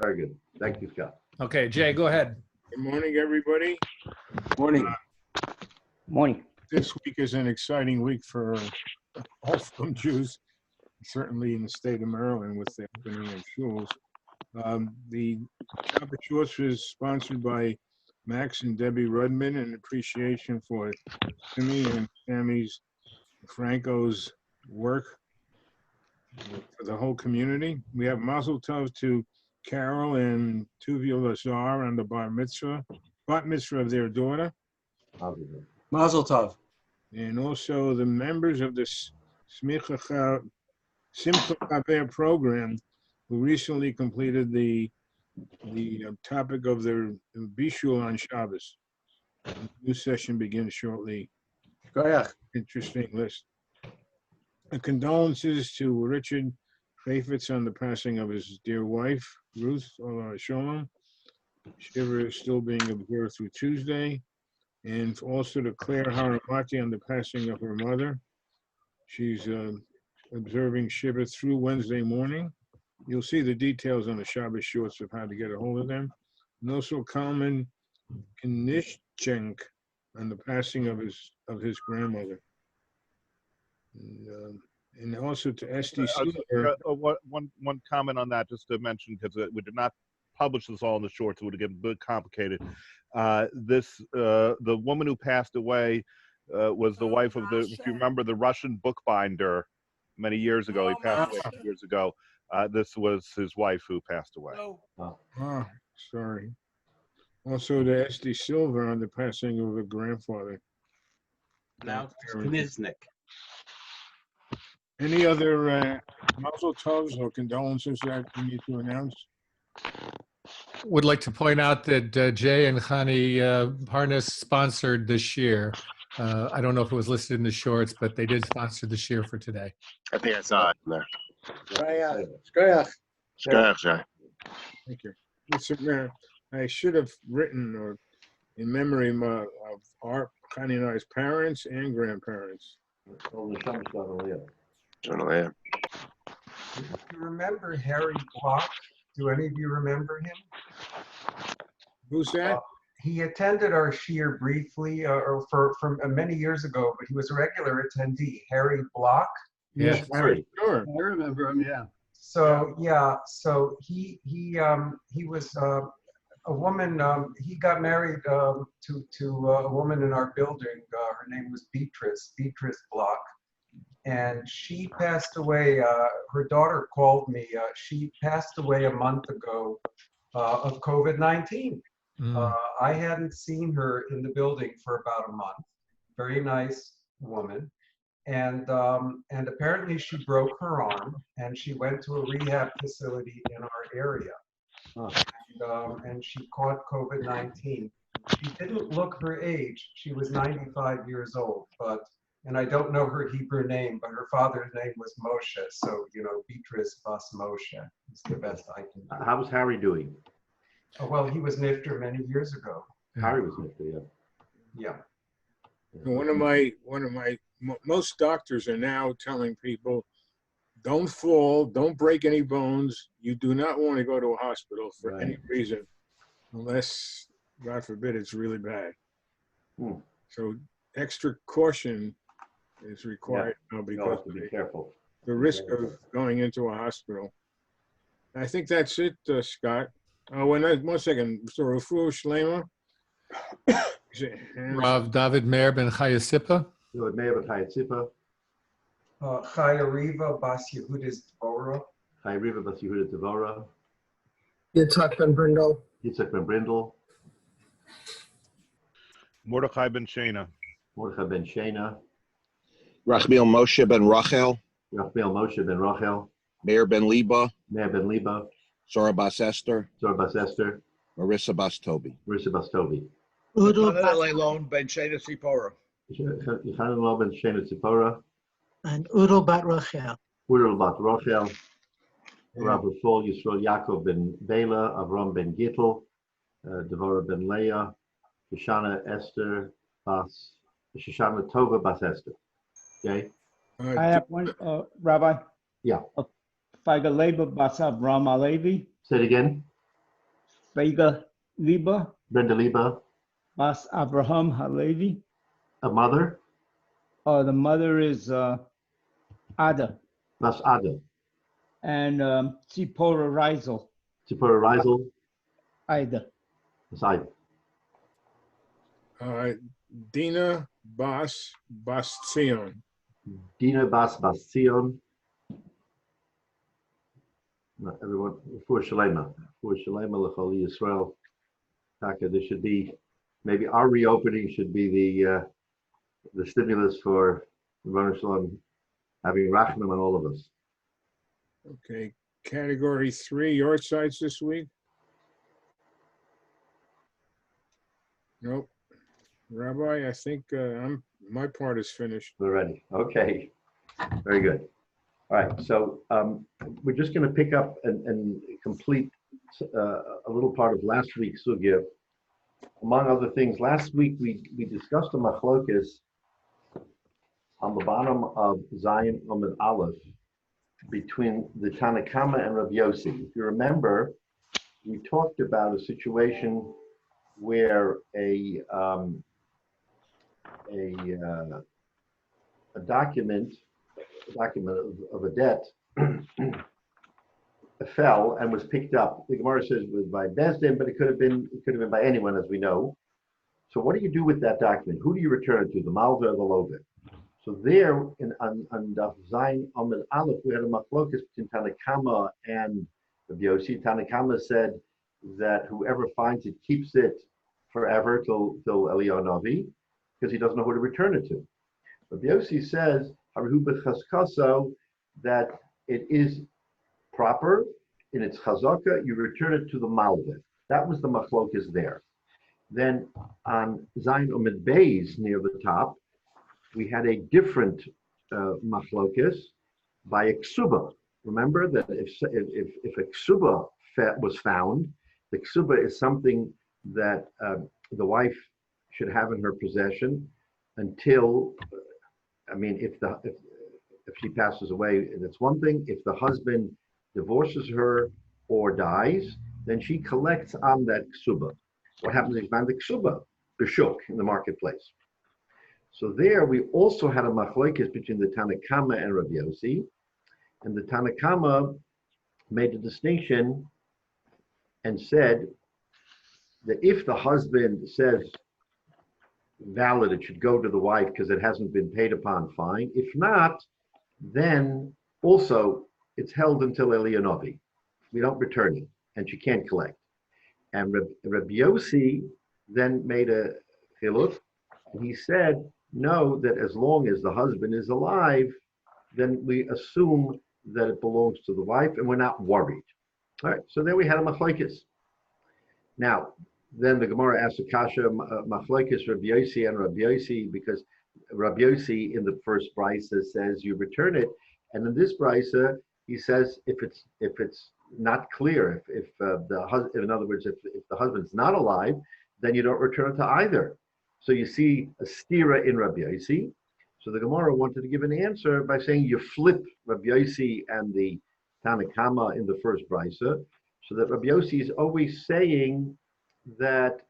Very good. Thank you, Scott. Okay, Jay, go ahead. Good morning, everybody. Morning. Morning. This week is an exciting week for all from Jews, certainly in the state of Maryland with the opening of schools. The Shabbat Shorts was sponsored by Max and Debbie Rudman in appreciation for Timmy and Tammy's Franco's work for the whole community. We have Mazel Tov to Carol and Tuvia Lazar on the Bat Mitzvah of their daughter. Mazel Tov. And also the members of the Simcha Chaver program who recently completed the topic of their Bishul on Shabbos. The new session begins shortly. Interesting list. Condolences to Richard Chaffetz on the passing of his dear wife, Ruth Sholem. Shiur is still being observed through Tuesday. And also to Claire Haramati on the passing of her mother. She's observing Shiva through Wednesday morning. You'll see the details on the Shabbat Shorts of how to get a hold of them. And also Kalman Knishchenk on the passing of his grandmother. And also to S.D. One comment on that, just to mention, because we did not publish this all in the shorts, it would have been a bit complicated. The woman who passed away was the wife of if you remember, the Russian bookbinder many years ago. He passed away a few years ago. This was his wife who passed away. Oh, sorry. Also to S.D. Silver on the passing of a grandfather. Now Kniznik. Any other Mazel Tovs or condolences that we need to announce? Would like to point out that Jay and Chani Parnas sponsored this year. I don't know if it was listed in the shorts, but they did sponsor the Shiur for today. I think I saw it in there. Thank you. Listen, I should have written or in memory of our Chani and I's parents and grandparents. John Leah. Do you remember Harry Block? Do any of you remember him? Who's that? He attended our Shiur briefly, from many years ago, but he was a regular attendee. Harry Block. Yes, Harry. Sure. I remember him, yeah. So so he was a woman. He got married to a woman in our building. Her name was Beatrice Block. And she passed away, her daughter called me, she passed away a month ago of COVID-19. I hadn't seen her in the building for about a month. Very nice woman. And apparently she broke her arm and she went to a rehab facility in our area. And she caught COVID-19. She didn't look her age. She was 95 years old, and I don't know her Hebrew name, but her father's name was Moshe. So, Beatrice Bas Moshe is the best I can do. How was Harry doing? Oh, well, he was nifter many years ago. Harry was nifter, Yeah. Most doctors are now telling people, don't fall, don't break any bones. You do not want to go to a hospital for any reason, unless, God forbid, it's really bad. So extra caution is required now because to be careful. The risk of going into a hospital. I think that's it, Scott. Oh, one second. So Refuah Shlema. Rav David Meir ben Chayasipa. Meir ben Chayasipa. Chaya Riva Bas Yehudis Dvorah. Chaya Riva Bas Yehudis Dvorah. Yitzhak ben Brindle. Mordechai ben Shana. Rachmiel Moshe ben Rachel. Meir ben Liba. Zora Bas Esther. Marissa Bas Tobi. Udo Leilon ben Shana Sipora. and Udo bat Rachel. Rav Rafal Yisrael Yaakov ben Bela, Avram ben Gittel, Devorah ben Leah, Shoshana Tova Bas Esther. Okay? I have one, Rabbi. Yeah. Fagaleba Bas Avram Alevi. Say it again. Vega Liba, Brenda Liba, Bas Abraham Halevi. a mother, The mother is Ada. Bas Ada, And Tzipora Reisel, Tzipora Reisel, Ida. Bas Ida. Dina Bas Bastion. Dina Bas Bastion. Everyone, for Shalema L'Chol Yisrael. Taka, there should be, maybe our reopening should be the stimulus for Rebbeinu Shalom having Rachman on all of us. Okay, category 3, yard sites this week? Nope. Rabbi, I think my part is finished. We're ready. Okay, very good. All right, so we're just going to pick up and complete a little part of last week's sugya. Among other things, last week we discussed a machlokes on the bottom of Zion Amud Aleph between the Tanakama and Rabbi Yossi. If you remember, we talked about a situation where a document of a debt fell and was picked up. The Gemara says it was by Bezdin, but it could have been by anyone, as we know. So what do you do with that document? Who do you return it to, the Malva or the Lovit? So there, on Daf Zayin Amud Aleph, we had a machlokas between Tanakama and Rabbi Yossi. Tanakama said that whoever finds it keeps it forever till Eliyahu Navi, because he doesn't know who to return it to. Rabbi Yossi says that it is proper in its chazaka, you return it to the Malva. That was the machlokas there. Then on Zayin Amud Beis near the top, we had a different machlokas by a ksuba. Remember that if a ksuba was found, the ksuba is something that the wife should have in her possession until, if she passes away, that's one thing. If the husband divorces her or dies, then she collects on that ksuba. What happens if you find the ksuba? B'shuk, in the marketplace. So there we also had a machlokes between the Tanakama and Rabbi Yossi, and the Tanakama made a distinction and said that if the husband says valid, it should go to the wife because it hasn't been paid upon, fine. If not, then also it's held until Eliyahu Navi. We don't return it, and she can't collect. And Rabbi Yossi then made a chiluk, and he said, no, that as long as the husband is alive, then we assume that it belongs to the wife, and we're not worried. All right, so there we had a machlokes. Now, then the Gemara asks a kasha, machlokes Rabbi Yossi and Rabbi Yossi, because Rabbi Yossi in the first brisa says you return it, and in this brisa he says if it's not clear, if in other words, if the husband's not alive, then you don't return it to either. So you see a stira in Rabbi Yossi. So the Gemara wanted to give an answer by saying you flip Rabbi Yossi and the Tanakama in the first brisa, so that Rabbi Yossi is always saying that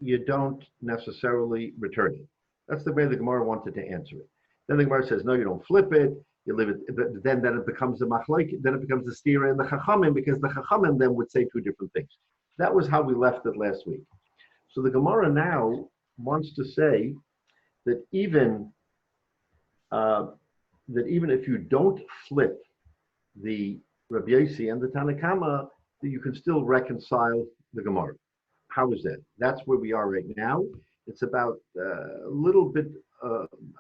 you don't necessarily return it. That's the way the Gemara wanted to answer it. Then the Gemara says, no, you don't flip it, you leave it, but then it becomes a machlok, then it becomes a stira in the Chachamim, because the Chachamim then would say two different things. That was how we left it last week. So the Gemara now wants to say that even if you don't flip the Rabbi Yossi and the Tanakama, that you can still reconcile the Gemara. How is that? That's where we are right now. It's about a little bit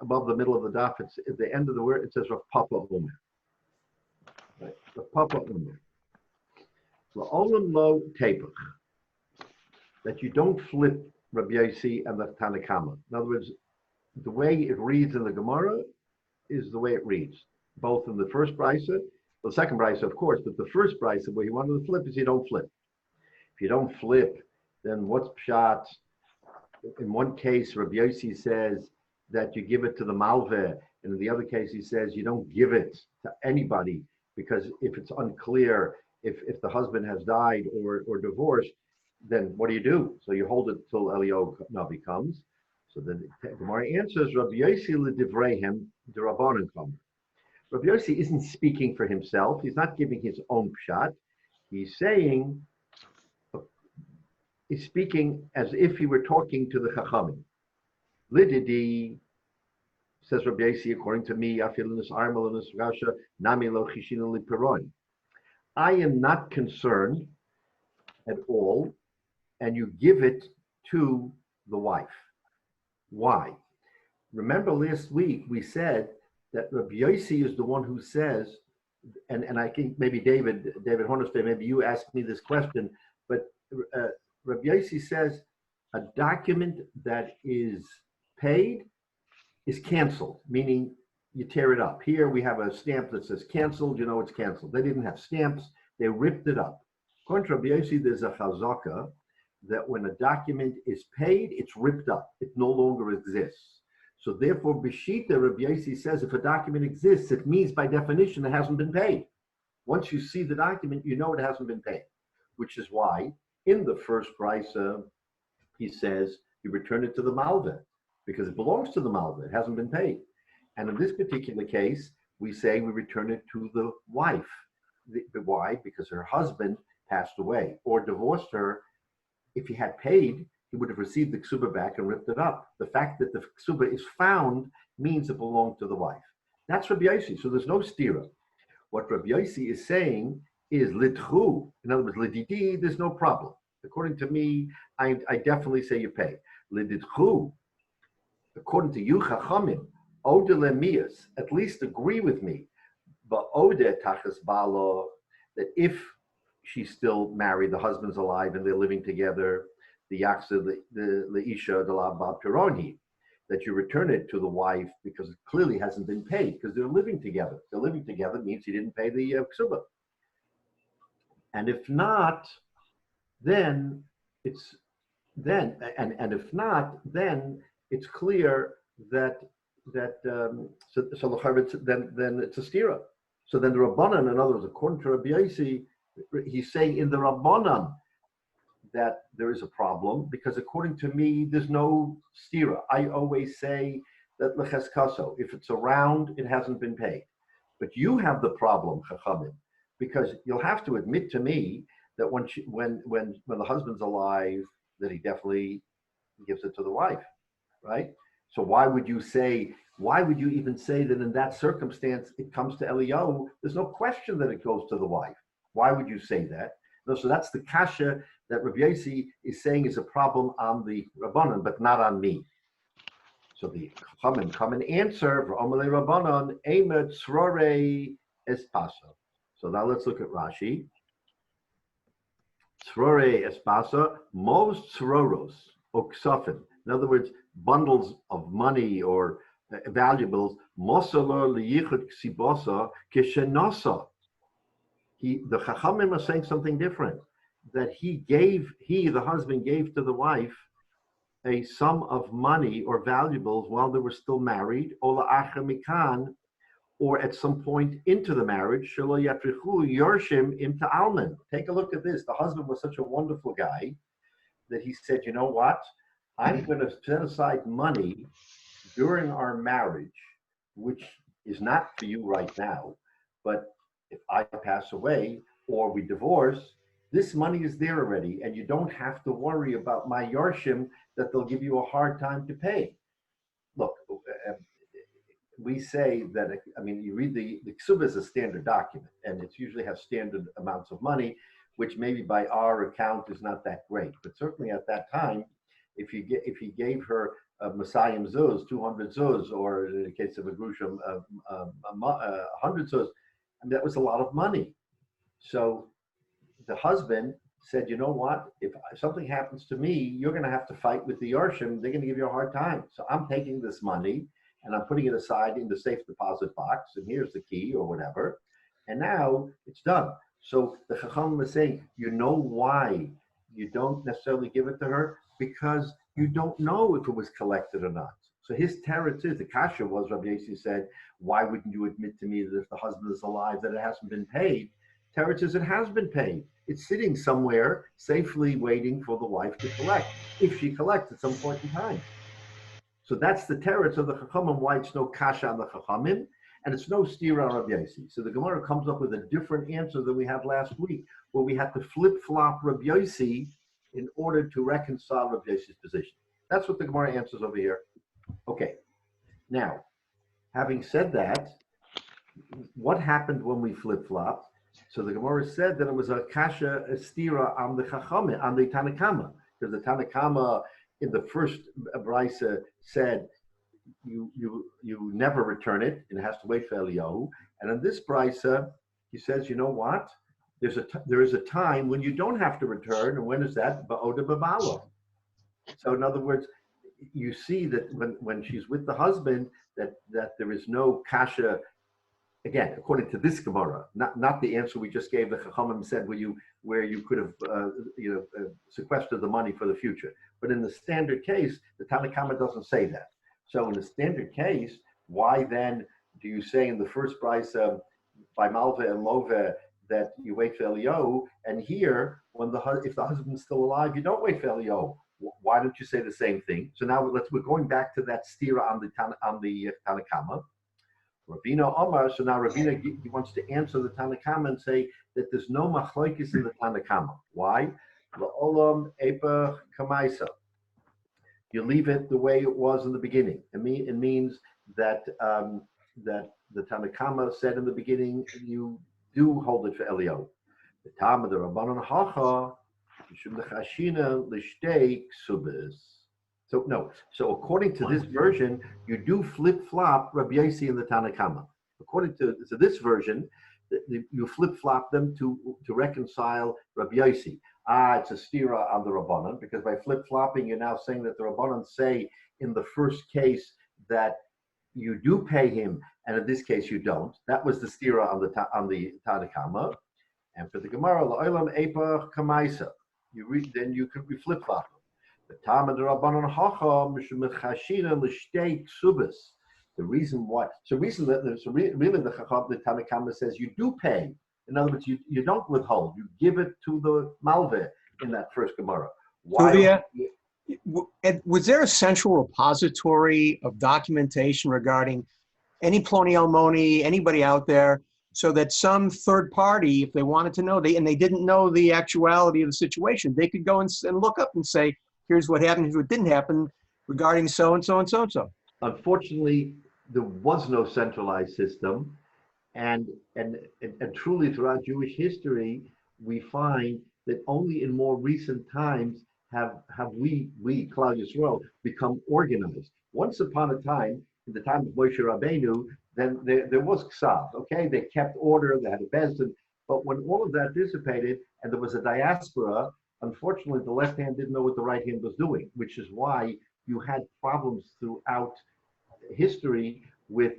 above the middle of the daf. It's at the end of the word. It says Rav Papa Omer. Right? Rav Papa Omer. La'olam lo tepach. That you don't flip Rabbi Yossi and the Tanakama. In other words, the way it reads in the Gemara is the way it reads, both in the first brisa, the second brisa, of course, but the first brisa where he wanted to flip is you don't flip. If you don't flip, then what's pshat? In one case, Rabbi Yossi says that you give it to the malveh, and in the other case, he says you don't give it to anybody, because if it's unclear, if the husband has died or divorced, then what do? So you hold it till Eliyahu Navi comes. So then the Gemara answers, Rabbi Yossi l'divreihem d'Rabbanan kamer. Rabbi Yossi isn't speaking for himself. He's not giving his own pshat. He's saying, he's speaking as if he were talking to the Chachamim. Lididi, says Rabbi Yossi, according to me, I am not concerned at all, and you give it to the wife. Why? Remember last week we said that Rabbi Yossi is the one who says, and I think maybe David Hornstein, maybe you asked me this question, but Rabbi Yossi says a document that is paid is canceled, meaning you tear it up. Here we have a stamp that says canceled, you know it's canceled. They didn't have stamps, they ripped it up. According to Rabbi Yossi, there's a chazaka that when a document is paid, it's ripped up. It no longer exists. So therefore, B'shita, Rabbi Yossi says if a document exists, it means by definition it hasn't been paid. Once you see the document, you know it hasn't been paid, which is why in the first brisa, he says you return it to the malveh because it belongs to the malveh. It hasn't been paid. And in this particular case, we say we return it to the wife. Why? Because her husband passed away or divorced her. If he had paid, he would have received the ksuba back and ripped it up. The fact that the ksuba is found means it belonged to the wife. That's Rabbi Yossi, so there's no stira. What Rabbi Yossi is saying is lidchu. In other words, lididi, there's no problem. According to me, I definitely say you pay. Lididchu, according to you, chachamim, ode lemias, at least agree with me, but ode tachas balo, that if she's still married, the husband's alive, and they're living together, the yaksa, the isha, the labab pironi, that you return it to the wife because it clearly hasn't been paid because they're living together. They're living together means he didn't pay the ksuba. And if not, then it's and if not, then it's clear that then it's a stira. So then the Rabbanan, in other words, according to Rabbi Yossi, he's saying in the Rabbanan that there is a problem because according to me, there's no stira. I always say that lecheskaso, if it's around, it hasn't been paid. But you have the problem, Chachamim, because you'll have to admit to me that when the husband's alive, that he definitely gives it to the wife, right? So why would you even say that in that circumstance it comes to Eliyahu? There's no question that it goes to the wife. Why would you say that? No, so that's the kasha that Rabbi Yossi is saying is a problem on the Rabbanan, but not on me. So the Chachamim come and answer for Omalei Rabbanan, Emet Tzrorei Espaso. So now let's look at Rashi. Tzrorei Espaso, most tzroros, oksafim. In other words, bundles of money or valuables, Mosalo liyichut ksibosa kishenasa. The Chachamim are saying something different, that the husband gave to the wife a sum of money or valuables while they were still married, ola acher mikan, or at some point into the marriage, shelo yatrichu yorshim imta alman. Take a look at this. The husband was such a wonderful guy that he said, you know what? I'm going to set aside money during our marriage, which is not for you right now, but if I pass away or we divorce, this money is there already, and you don't have to worry about my yorshim that they'll give you a hard time to pay. Look, we say that, you read the ksuba is a standard document, and it usually has standard amounts of money, which maybe by our account is not that great. But certainly at that time, if he gave her a Messiah zuz, 200 zuz, or in the case of a grusham, 100 zuz, that was a lot of money. So the husband said, you know what, if something happens to me, you're going to have to fight with the Yarshim. They're going to give you a hard time. So I'm taking this money and I'm putting it aside in the safe deposit box, and here's the key or whatever. And now it's done. So the Chacham was saying, you know why you don't necessarily give it to her? Because you don't know if it was collected or not. So his teretz is, the kasha was, Rabbi Yossi said, why wouldn't you admit to me that if the husband is alive that it hasn't been paid? Teretz is, it has been paid. It's sitting somewhere safely waiting for the wife to collect, if she collects at some point in time. So that's the teretz of the Chachamim, why it's no kasha on the Chachamim, and it's no stira on Rabbi Yossi. So the Gemara comes up with a different answer than we had last week, where we had to flip-flop Rabbi Yossi in order to reconcile Rabbi Yossi's position. That's what the Gemara answers over here. Okay. Now, having said that, what happened when we flip-flopped? So the Gemara said that it was a kasha, a stira on the Chachamim, on the Tanakama, because the Tanakama in the first brisa said you never return it, and it has to wait for Eliyahu. And in this brisa, he says, you know what? There is a time when you don't have to return, and when is that? Ba'oda b'balo. So in other words, you see that when she's with the husband, that there is no kasha. Again, according to this Gemara, not the answer we just gave. The Chachamim said where you could have sequestered the money for the future. But in the standard case, the Tanakama doesn't say that. So in the standard case, why then do you say in the first price by Malva and Lova that you wait for Eliyahu, and here if the husband's still alive, you don't wait for Eliyahu? Why don't you say the same thing? So now we're going back to that stira on the Tanakama. Ravina Omar, so now Ravina he wants to answer the Tanakama and say that there's no machlokes in the Tanakama. Why? La'olam epa kamaisa. You leave it the way it was in the beginning. It means that that the Tanakama said in the beginning, you do hold it for Eliyahu. The time of the Rabbanon Hacha, Mishum Dechashina Lishtei Ksubis. So no. So according to this version, you do flip-flop Rabbi Yossi and the Tanakama. According to this version, you flip-flop them to reconcile Rabbi Yossi. It's a stira on the Rabbanon, because by flip-flopping, you're now saying that the Rabbanon say in the first case that you do pay him, and in this case you don't. That was the stira on the Tanakama. And for the Gemara, la'olam epa kamaisa, then you could be flip-flopping. The reason why, really the Tanakama says you do pay. In other words, you don't withhold. You give it to the Malveh in that first Gemara. Why? Was there a central repository of documentation regarding any Ploni Almoni, anybody out there, so that some third party, if they wanted to know, and they didn't know the actuality of the situation, they could go and look up and say, here's what happened, here's what didn't happen regarding so-and-so and so-and-so. Unfortunately, there was no centralized system. And truly throughout Jewish history, we find that only in more recent times have we, Klal Yisrael, become organized. Once upon a time, in the time of Moshe Rabbeinu, then there was Ksav, okay? They kept order, they had a Bezdin, but when all of that dissipated and there was a diaspora, unfortunately, the left hand didn't know what the right hand was doing, which is why you had problems throughout history with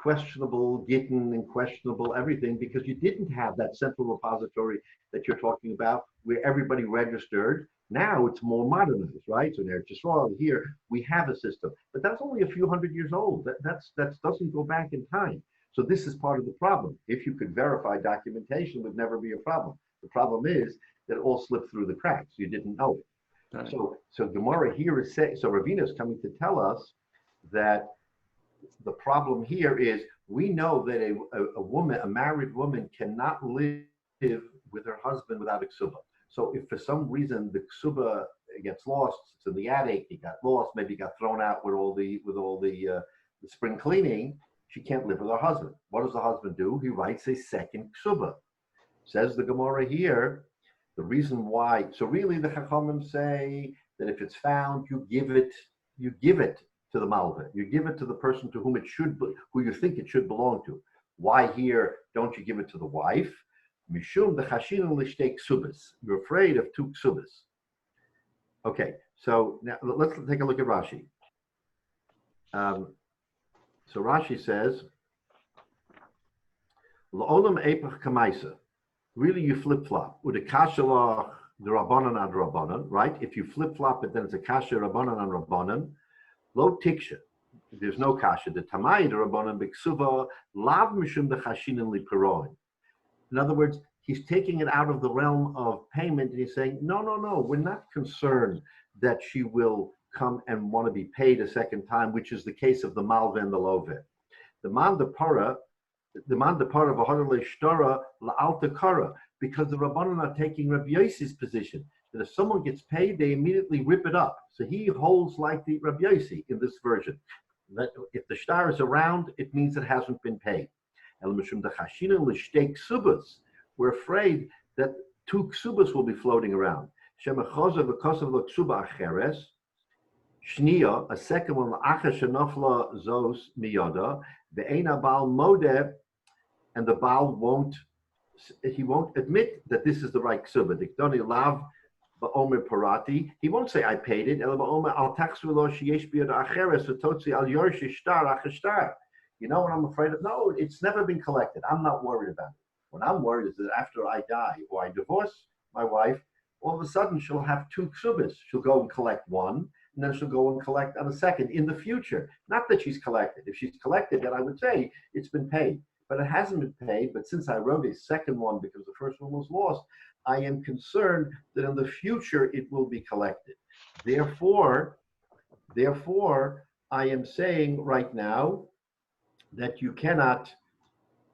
questionable Gittin and questionable everything, because you didn't have that central repository that you're talking about where everybody registered. Now it's more modernized, right? So in Eretz Yisrael, here we have a system, but that's only a few hundred years old. That doesn't go back in time. So this is part of the problem. If you could verify documentation, it would never be a problem. The problem is that it all slipped through the cracks. You didn't know it. Right. So Gemara here is saying, so Ravina is coming to tell us that the problem here is we know that a married woman cannot live with her husband without a ksuba. So if for some reason the ksuba gets lost, it's in the attic, it got lost, maybe it got thrown out with all the spring cleaning, she can't live with her husband. What does the husband do? He writes a second ksuba. Says the Gemara here, the reason why, so really the Chachamim say that if it's found, you give it to the Malveh. You give it to the person to whom it should, who you think it should belong to. Why here don't you give it to the wife? Mishum dechashinu lishtei ksubas. You're afraid of two ksubas. Okay, so now let's take a look at Rashi. So Rashi says, L'olam epach kamaisa. Really, you flip-flop. With a kasha the Rabbanan ad Rabbanan, right? If you flip-flop it, then it's a kasha Rabbanan and Rabbanan. Lo tiksha. There's no kasha. The tamai the Rabbanan b'ksuva lav mishum dechashinin lipiroin. In other words, he's taking it out of the realm of payment, and he's saying, no, no, no, we're not concerned that she will come and want to be paid a second time, which is the case of the malva and the love. The man de para v'hadar le'shtora la'alta kara, because the Rabbanan are taking Rabbi Yossi's position that if someone gets paid, they immediately rip it up. So he holds like the Rabbi Yossi in this version, that if the shtar is around, it means it hasn't been paid. We're afraid that 2 ksubas will be floating around. Shnia, a second one, zos miyada, ve'ena baal modeh, and the baal won't admit that this is the right ksuba. Diktoni lav ba'omer parati. He won't say I paid it. El ba'omer al taxu lo sheyesh biyad acheres v'totzi al yorshi shtar achashtar. You know what I'm afraid of? No, it's never been collected. I'm not worried about it. What I'm worried is that after I die or I divorce my wife, all of a sudden she'll have 2 ksubas. She'll go and collect one, and then she'll go and collect on a second in the future. Not that she's collected. If she's collected, then I would say it's been paid. But it hasn't been paid. But since I wrote a second one because the first one was lost, I am concerned that in the future it will be collected. Therefore, I am saying right now that you cannot,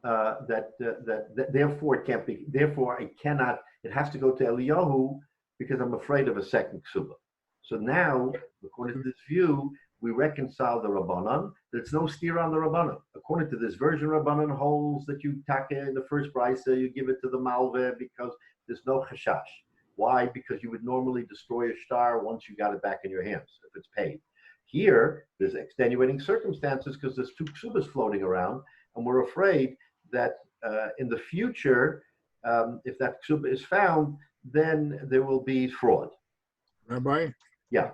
therefore it can't be, therefore I cannot, it has to go to Eliyahu because I'm afraid of a second ksuba. So now, according to this view, we reconcile the Rabbanan. There's no steer on the Rabbanan. According to this version, Rabbanan holds that you take in the first brisa, you give it to the malveh because there's no chashash. Why? Because you would normally destroy a shtar once you got it back in your hands, if it's paid. Here, there's extenuating circumstances because there's 2 ksubas floating around, and we're afraid that in the future, if that ksuba is found, then there will be fraud. Rabbi? Yeah.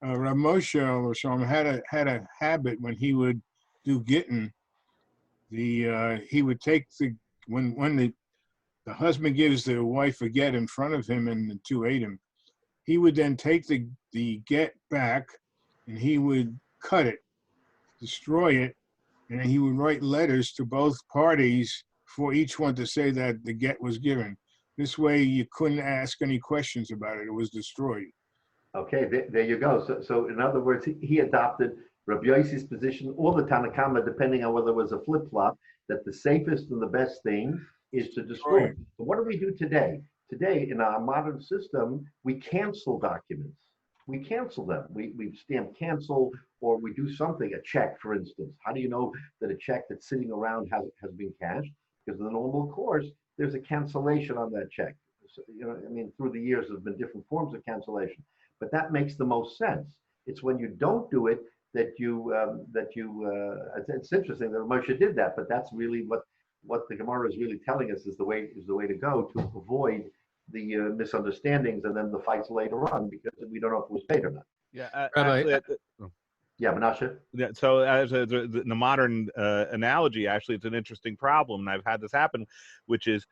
Rav Moshe Shalom had a habit when he would do gittin. He would take when the husband gives the wife a get in front of him and the 2 him, he would then take the get back and he would cut it, destroy it, and he would write letters to both parties for each one to say that the get was given. This way you couldn't ask any questions about it. It was destroyed. Okay, there you go. So in other words, he adopted Rabbi Yossi's position, or the Tanakama, depending on whether it was a flip-flop, that the safest and the best thing is to destroy it. But what do we do today? Today, in our modern system, we cancel documents. We cancel them. We stamp cancel, or we do something, a check, for instance. How do you know that a check that's sitting around has been cashed? Because in the normal course, there's a cancellation on that check. So, through the years, there's been different forms of cancellation. But that makes the most sense. It's when you don't do it that it's interesting that Moshe did that, but that's really what the Gemara is really telling us is the way to go to avoid the misunderstandings and then the fights later on, because we don't know if it was paid or not. Yeah, yeah, Menashe. Yeah, so as the modern analogy, actually, it's an interesting problem, and I've had this happen, which is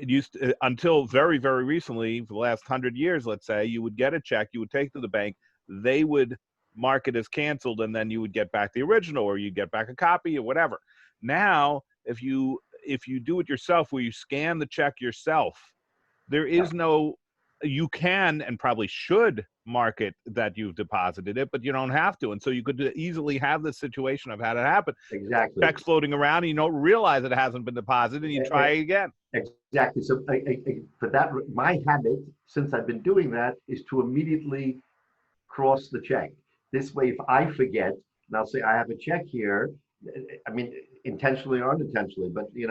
it used to, until very, very recently, for the last 100 years, let's say, you would get a check, you would take to the bank, they would mark it as canceled, and then you would get back the original, or you get back a copy, or whatever. Now, if you do it yourself, where you scan the check yourself, there is no, you can and probably should mark it that you've deposited it, but you don't have to. And so you could easily have this situation. I've had it happen. Exactly. Checks floating around and you don't realize it hasn't been deposited and you try again. Exactly. So for that, my habit, since I've been doing that, is to immediately cross the check. This way, if I forget, and I'll say I have a check here, intentionally or unintentionally, but if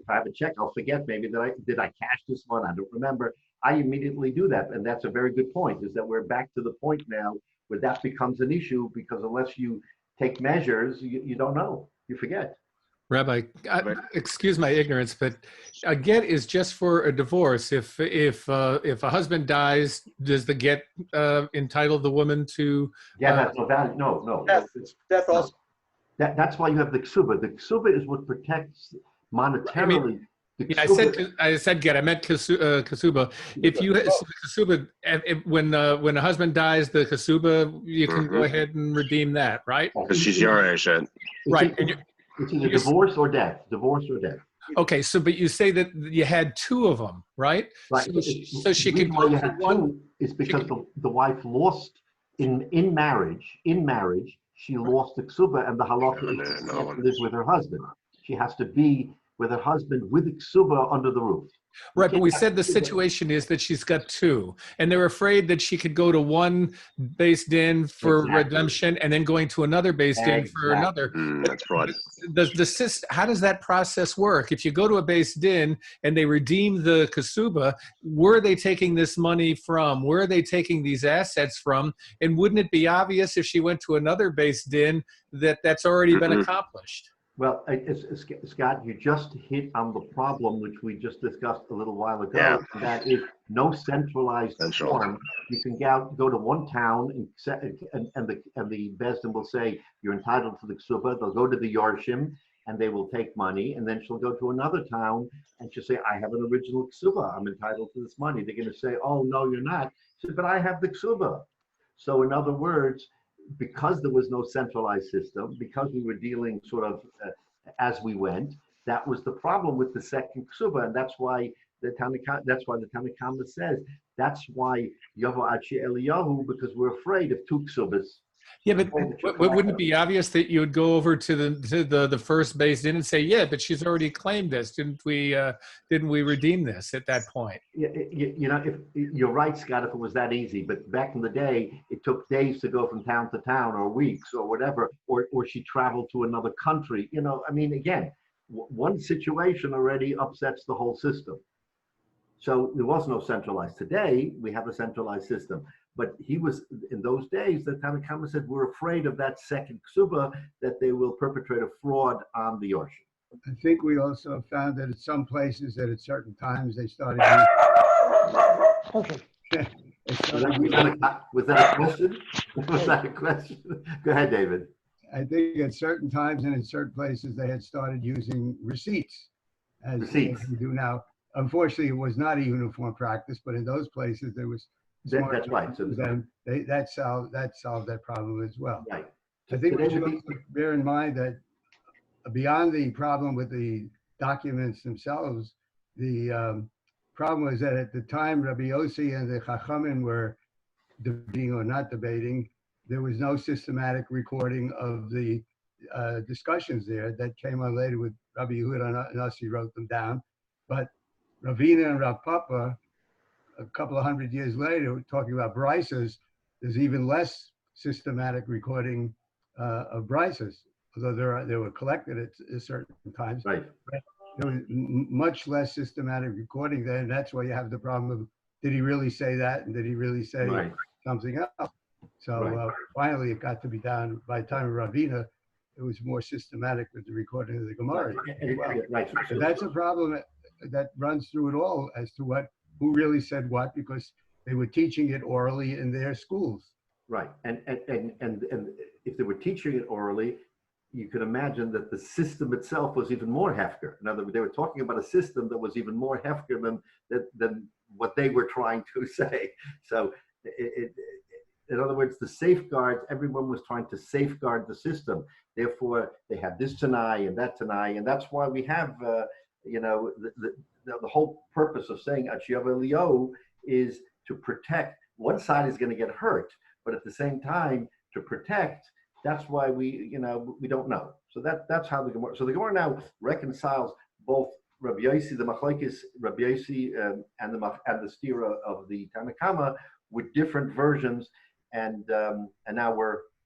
I have a check, I'll forget maybe did I cash this one? I don't remember. I immediately do that, and that's a very good point. Is that we're back to the point now where that becomes an issue, because unless you take measures, you don't know. You forget. Rabbi, excuse my ignorance, but a get is just for a divorce. If a husband dies, does the get entitle the woman to? Yeah, that's no value. No. Death also. That's why you have the ksuba. The ksuba is what protects monetarily. I said get. I meant kasuba. If you kasuba, when a husband dies, the kasuba, you can go ahead and redeem that, right? Because she's your agent. Right. It's either divorce or death. Divorce or death. Okay, so but you say that you had two of them, right? Right. So she could go you to had one. two is because the wife lost in marriage. In marriage, she lost the ksuba, and the halacha is she can't live with her husband. She has to be with her husband with the ksuba under the roof. Right, but we said the situation is that she's got two, and they're afraid that she could go to one based din for redemption and then going to another based din for another. That's fraud. How does that process work? If you go to a based din and they redeem the kasuba, where are they taking this money from? Where are they taking these assets from? And wouldn't it be obvious if she went to another based din that that's already been accomplished? Well, Scott, you just hit on the problem which we just discussed a little while ago. Yeah. That is no centralized form. You can go to one town and the Bezdin will say you're entitled to the ksuba. They'll go to the Yarshim and they will take money, and then she'll go to another town and she'll say, I have an original ksuba. I'm entitled to this money. They're going to say, oh no, you're not. She said, but I have the ksuba. So in other words, because there was no centralized system, because we were dealing sort of as we went, that was the problem with the second ksuba, and that's why the Tanakhama says that's why Yavo Achi Eliyahu, because we're afraid of two ksubas. Yeah, but wouldn't it be obvious that you would go over to the first base din and say, yeah, but she's already claimed this, didn't we redeem this at that point? You know, if you're right, Scott, if it was that easy, but back in the day, it took days to go from town to town, or weeks, or whatever, or she traveled to another country. You know, I mean, again, one situation already upsets the whole system. So there was no centralized. Today, we have a centralized system. But he was, in those days, the Tanakhama said, we're afraid of that second ksuba, that they will perpetrate a fraud on the Yorshim. I think we also found that at some places that at certain times they started Was that a question? Was that a question? Go ahead, David. I think at certain times and in certain places they had started using receipts as they do now. Unfortunately, it was not a uniform practice, but in those places there was. That's right. So then that solved that problem as well. Right. I think we should also bear in mind that beyond the problem with the documents themselves, the problem was that at the time Rabbi Yossi and the Chachamim were debating or not debating, there was no systematic recording of the discussions there. That came on later with Rabbi Yehuda and us, he wrote them down. But Ravina and Rav Papa, a couple of hundred years later, talking about brises, there's even less systematic recording of brises, although they were collected at certain times. Right. There was much less systematic recording there, and that's why you have the problem of, did he really say that, and did he really say something else? So finally, it got to be done by the time of Ravina. It was more systematic with the recording of the Gemara. So that's a problem that runs through it all as to who really said what, because they were teaching it orally in their schools. Right, and if they were teaching it orally, you could imagine that the system itself was even more hefker. In other words, they were talking about a system that was even more hefker than what they were trying to say. So, in other words, the safeguards, everyone was trying to safeguard the system. Therefore, they had this Tanai and that Tanai, and that's why we have, the whole purpose of saying Achiyav Eliyahu is to protect. One side is going to get hurt, but at the same time, to protect, that's why we don't know. So that's how the Gemara. So the Gemara now reconciles both Rabbi Yossi, the Machlekes, Rabbi Yossi, and the stira of the Tanakhama with different versions, and now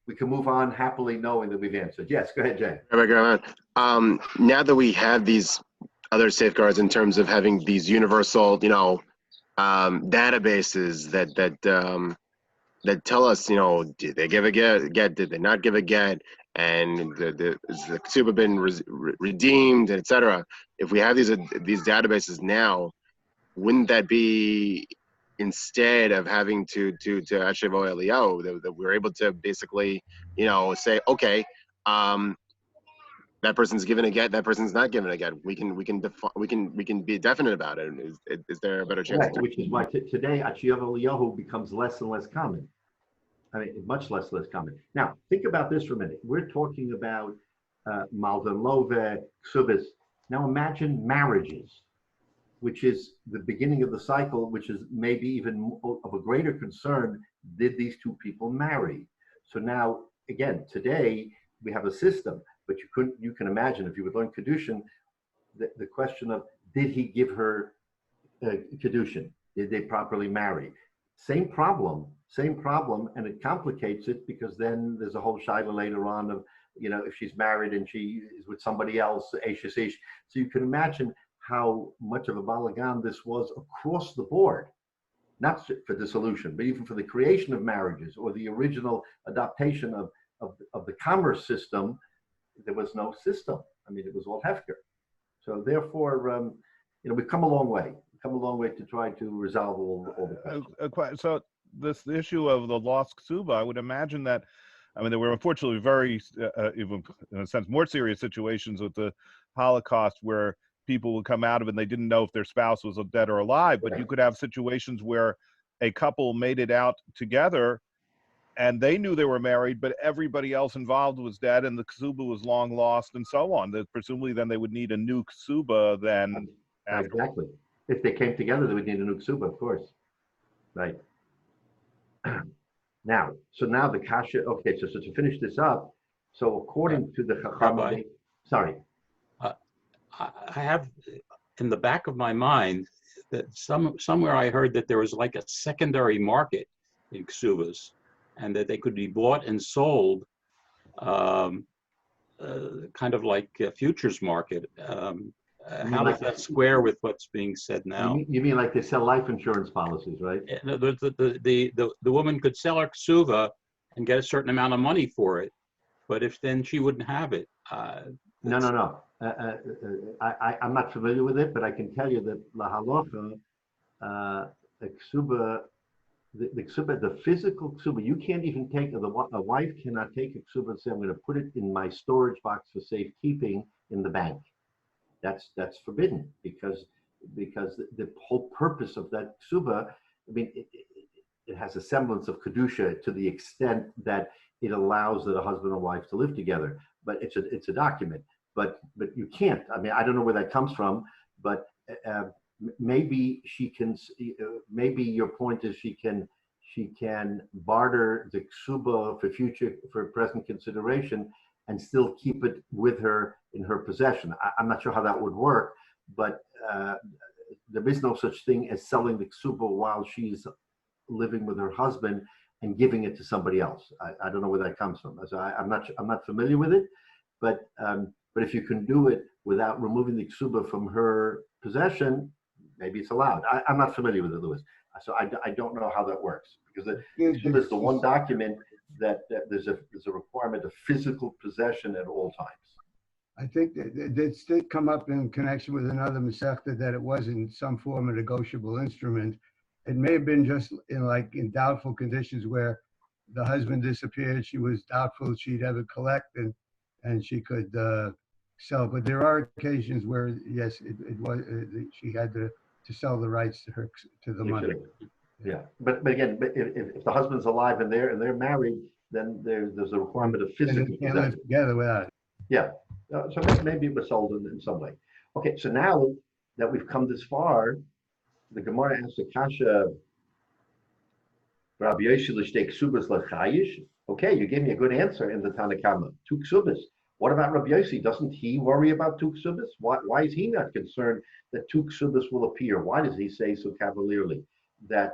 we can move on happily knowing that we've answered. Yes, go ahead, Jay. Rabbi Grauman, now that we have these other safeguards in terms of having these universal, databases that tell us, did they give a get, did they not give a get, and the ksuba been redeemed, etc. If we have these databases now, wouldn't that be, instead of having to Ashev Eliyahu, that we're able to basically, say, okay, that person's given a get, that person's not given a get. We can be definite about it. Is there a better chance? Right, which is why today Achiyav Eliyahu becomes less and less common. I mean, much less common. Now, think about this for a minute. We're talking about Malvin Love, Ksubis. Now imagine marriages, which is the beginning of the cycle, which is maybe even of a greater concern. Did these two people marry? So now, again, today we have a system, but you can imagine if you would learn Kedushin, the question of did he give her Kedushin? Did they properly marry? Same problem, and it complicates it because then there's a whole shiloh later on of, if she's married and she is with somebody else, Ashish Ish. So you can imagine how much of a balagan this was across the board, not for dissolution, but even for the creation of marriages or the original adaptation of the commerce system. There was no system. I mean, it was all hefker. So therefore, we've come a long way. To try to resolve all the questions. So this issue of the lost ksuba, I would imagine that, there were unfortunately very, even in a sense, more serious situations with the Holocaust where people would come out of it and they didn't know if their spouse was dead or alive. But you could have situations where a couple made it out together and they knew they were married, but everybody else involved was dead and the ksuba was long lost and so on. That presumably then they would need a new ksuba then. Exactly. If they came together, they would need a new ksuba, of course. Right. Now the kasha, okay, so to finish this up, so according to the Chacham, sorry. I have in the back of my mind that somewhere I heard that there was like a secondary market in ksubas and that they could be bought and sold kind of like a futures market. How does that square with what's being said now? You mean like they sell life insurance policies, right? The woman could sell her ksuba and get a certain amount of money for it, but if then she wouldn't have it. No. I'm not familiar with it, but I can tell you that la halacha, the ksuba, the physical ksuba, you can't even take a wife cannot take a ksuba and say, I'm going to put it in my storage box for safekeeping in the bank. That's forbidden because the whole purpose of that ksuba, it has a semblance of kedusha to the extent that it allows that a husband and wife to live together. But it's a document. But you can't. I don't know where that comes from. But maybe she can. Maybe your point is she can barter the ksuba for present consideration and still keep it with her in her possession. I'm not sure how that would work, but there is no such thing as selling the ksuba while she's living with her husband and giving it to somebody else. I don't know where that comes from. So I'm not familiar with it, but if you can do it without removing the ksuba from her possession, maybe it's allowed. I'm not familiar with it, Louis. So I don't know how that works because the ksuba is the one document that there's a requirement of physical possession at all times. I think that this did come up in connection with another Masechta that it wasn't some form of negotiable instrument. It may have been just in doubtful conditions where the husband disappeared. She was doubtful she'd ever collect and she could sell. But there are occasions where yes, it was she had to sell the rights to the money. Yeah, but again, if the husband's alive and they're married, then there's a requirement of physical possession. Can't live together without it. Yeah, so maybe it was sold in some way. Okay, so now that we've come this far, the Gemara asks the kasha, Rabbi Yossi l'shtei ksubas l'chayish. Okay, you gave me a good answer in the Tanakama. 2 ksubas. What about Rabbi Yossi? Doesn't he worry about 2 ksubas? Why is he not concerned that 2 ksubas will appear? Why does he say so cavalierly that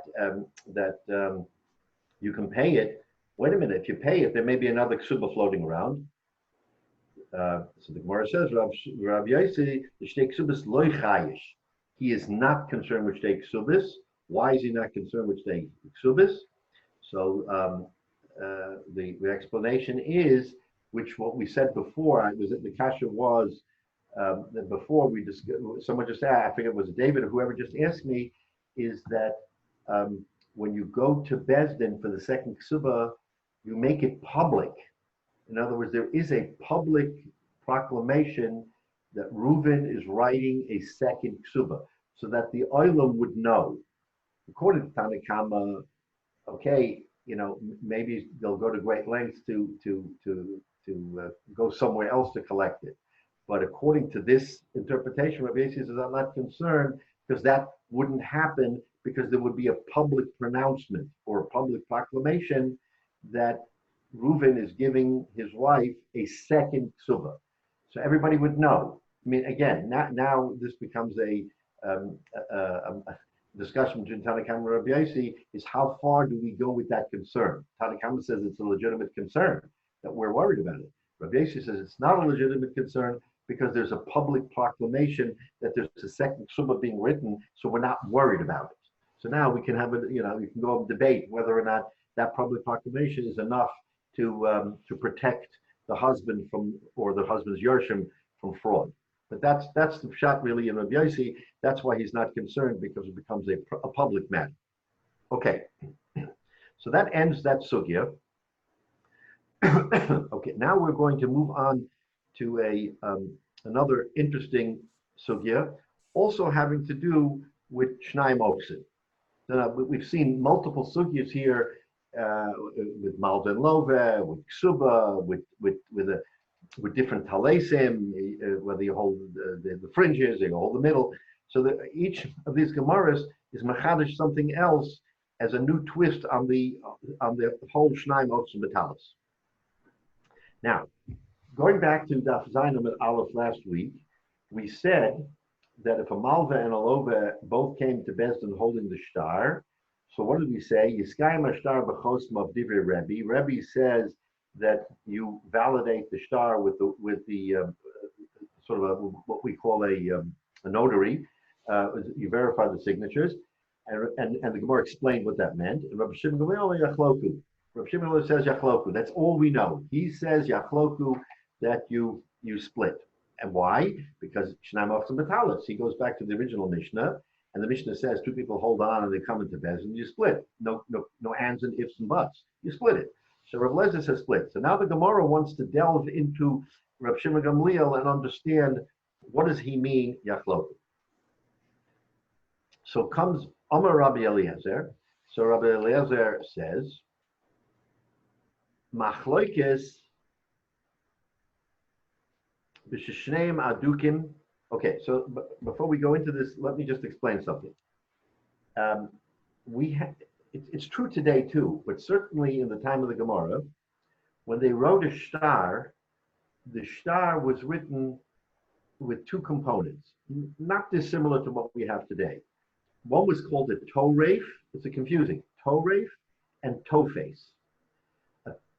you can pay it? Wait a minute, if you pay it, there may be another ksuba floating around. So the Gemara says, Rabbi Yossi l'shtei ksubas lo chayish. He is not concerned with shtei ksubas. Why is he not concerned with shtei ksubas? So the explanation is, which what we said before, was that the kasha was that before we just someone just asked, I think it was David or whoever just asked me, is that when you go to Bezdin for the second ksuba, you make it public. In other words, there is a public proclamation that Reuven is writing a second ksuba, so that the olam would know. According to Tanakama, okay, maybe they'll go to great lengths to go somewhere else to collect it. But according to this interpretation, Rabbi Yossi says, I'm not concerned because that wouldn't happen because there would be a public pronouncement or a public proclamation that Reuven is giving his wife a second ksuba. So everybody would know. I mean, again, now this becomes a discussion between Tanakh and Rabbi Yossi is how far do we go with that concern? Tanakh says it's a legitimate concern that we're worried about it. Rabbi Yossi says it's not a legitimate concern because there's a public proclamation that there's a second ksuba being written, so we're not worried about it. So now we can have you can go and debate whether or not that public proclamation is enough to protect the husband from, or the husband's yershim from fraud. But that's the shot really in Rabbi Yossi. That's why he's not concerned, because it becomes a public matter. Okay, so that ends that sugya. Okay, now we're going to move on to another interesting sugya, also having to do with Shnai Moksid. We've seen multiple sugyas here with Malden Love, with Ksuba, with different talesim, whether you hold the fringes, you hold the middle. So that each of these Gemaras is machadish something else as a new twist on the whole Shnai Moksid B'talis. Now, going back to Daf Zayin and Aleph last week, we said that if a Malva and a Lova both came to Bezdin holding the shtar, so what did we say? Yiskayim ashtar b'chosm of divrei Rebbe. Rebbe says that you validate the shtar with the sort of what we call a notary. You verify the signatures, and the Gemara explained what that meant. And Rabbi Shimon Gamliel yachloku. Rabbi Shimon says yachloku. That's all we know. He says yachloku, that you split. And why? Because Shnai Moksid B'talis. He goes back to the original Mishnah, and the Mishnah says two people hold on and they come into Bez and you split. No ands and ifs and buts. You split it. So Rav Lezer says split. So now the Gemara wants to delve into Rav Shimon Gamliel and understand what does he mean yachloku. So comes Amar Rabbi Eliezer. So Rabbi Eliezer says machloikes b'sheshneim adukim. Okay, so before we go into this, let me just explain something. It's true today too, but certainly in the time of the Gemara, when they wrote a shtar, the shtar was written with two components, not dissimilar to what we have today. One was called a toref. It's a confusing toref and tofes.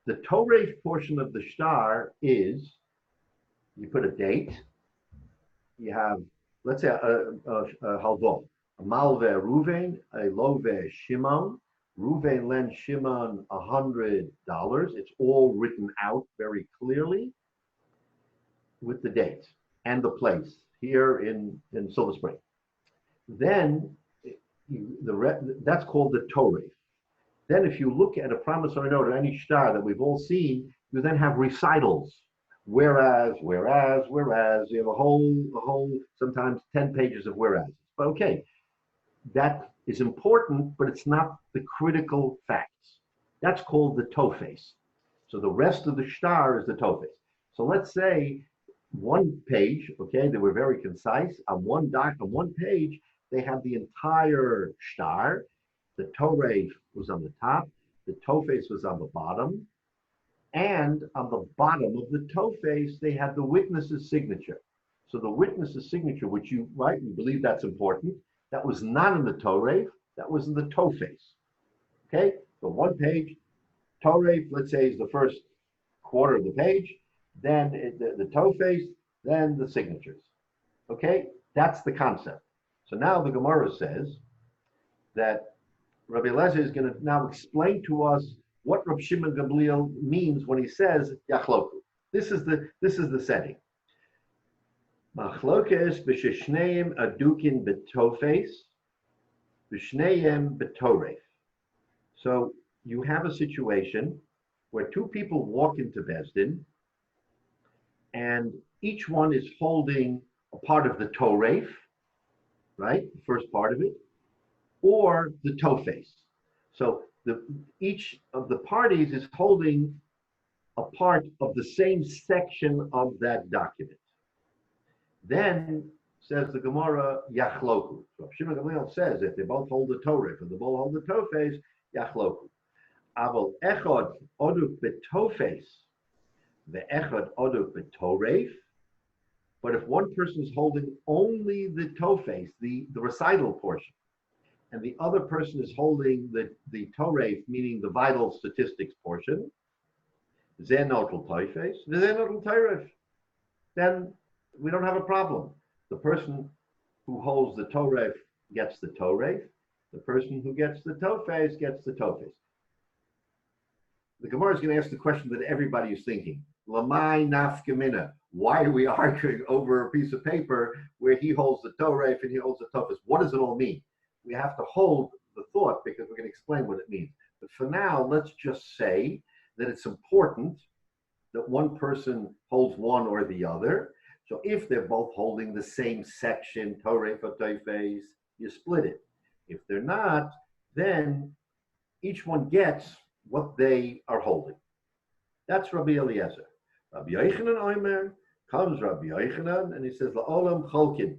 The toref portion of the shtar is you put a date. You have, let's say, a halvah, a malve Ruvain, a love Shimon. Ruvain lends Shimon $100. It's all written out very clearly with the date and the place here in Silver Spring. Then that's called the toref. Then if you look at a promissory note or any shtar that we've all seen, you then have recitals. Whereas, you have a whole, sometimes 10 pages of whereas. But okay, that is important, but it's not the critical facts. That's called the tofes. So the rest of the shtar is the tofes. So let's say one page, okay, they were very concise. On one page, they have the entire shtar. The toref was on the top, the tofes was on the bottom. And on the bottom of the tofes, they had the witness's signature. So the witness's signature, which you believe that's important, that was not in the toref, that was in the tofes. Okay, so one page, toref, let's say, is the first quarter of the page, then the tofes, then the signatures. Okay, that's the concept. So now the Gemara says that Rabbi Eliezer is going to now explain to us what Rav Shimon Gamliel means when he says yachloku. This is the setting. Machlokes b'sheshneim adukin betofes, b'shneim betoref. So you have a situation where two people walk into Bezdin, and each one is holding a part of the toref, right, the first part of it, or the tofes. So each of the parties is holding a part of the same section of that document. Then says the Gemara, Yachloku. So Shimon Gamliel says if they both hold the Torah, if they both hold the Tofes, Yachloku. Aval Echad Oduk Betofes, the Echad Oduk Betoref. But if one person is holding only the Tofes, the recital portion, and the other person is holding the Toref, meaning the vital statistics portion, Zenotel Tofes, Zenotel Toref, then we don't have a problem. The person who holds the Toref gets the Toref. The person who gets the Tofes gets the Tofes. The Gemara is going to ask the question that everybody is thinking. Lamai nafkamina. Why are we arguing over a piece of paper where he holds the Toref and he holds the Tofes? What does it all mean? We have to hold the thought because we're going to explain what it means. But for now, let's just say that it's important that one person holds one or the other. So if they're both holding the same section, Toref or Tofes, you split it. If they're not, then each one gets what they are holding. That's Rabbi Eliezer. Rabbi Yochanan Omer, comes Rabbi Yochanan, and he says, La'olam cholkin.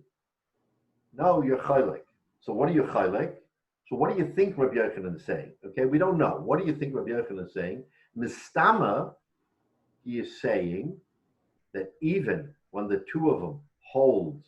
No, you're chaylik. So what are you chaylik? So what do you think Rabbi Yochanan is saying? Okay, we don't know. What do you think Rabbi Yochanan is saying? Mistama, he is saying that even when the two of them hold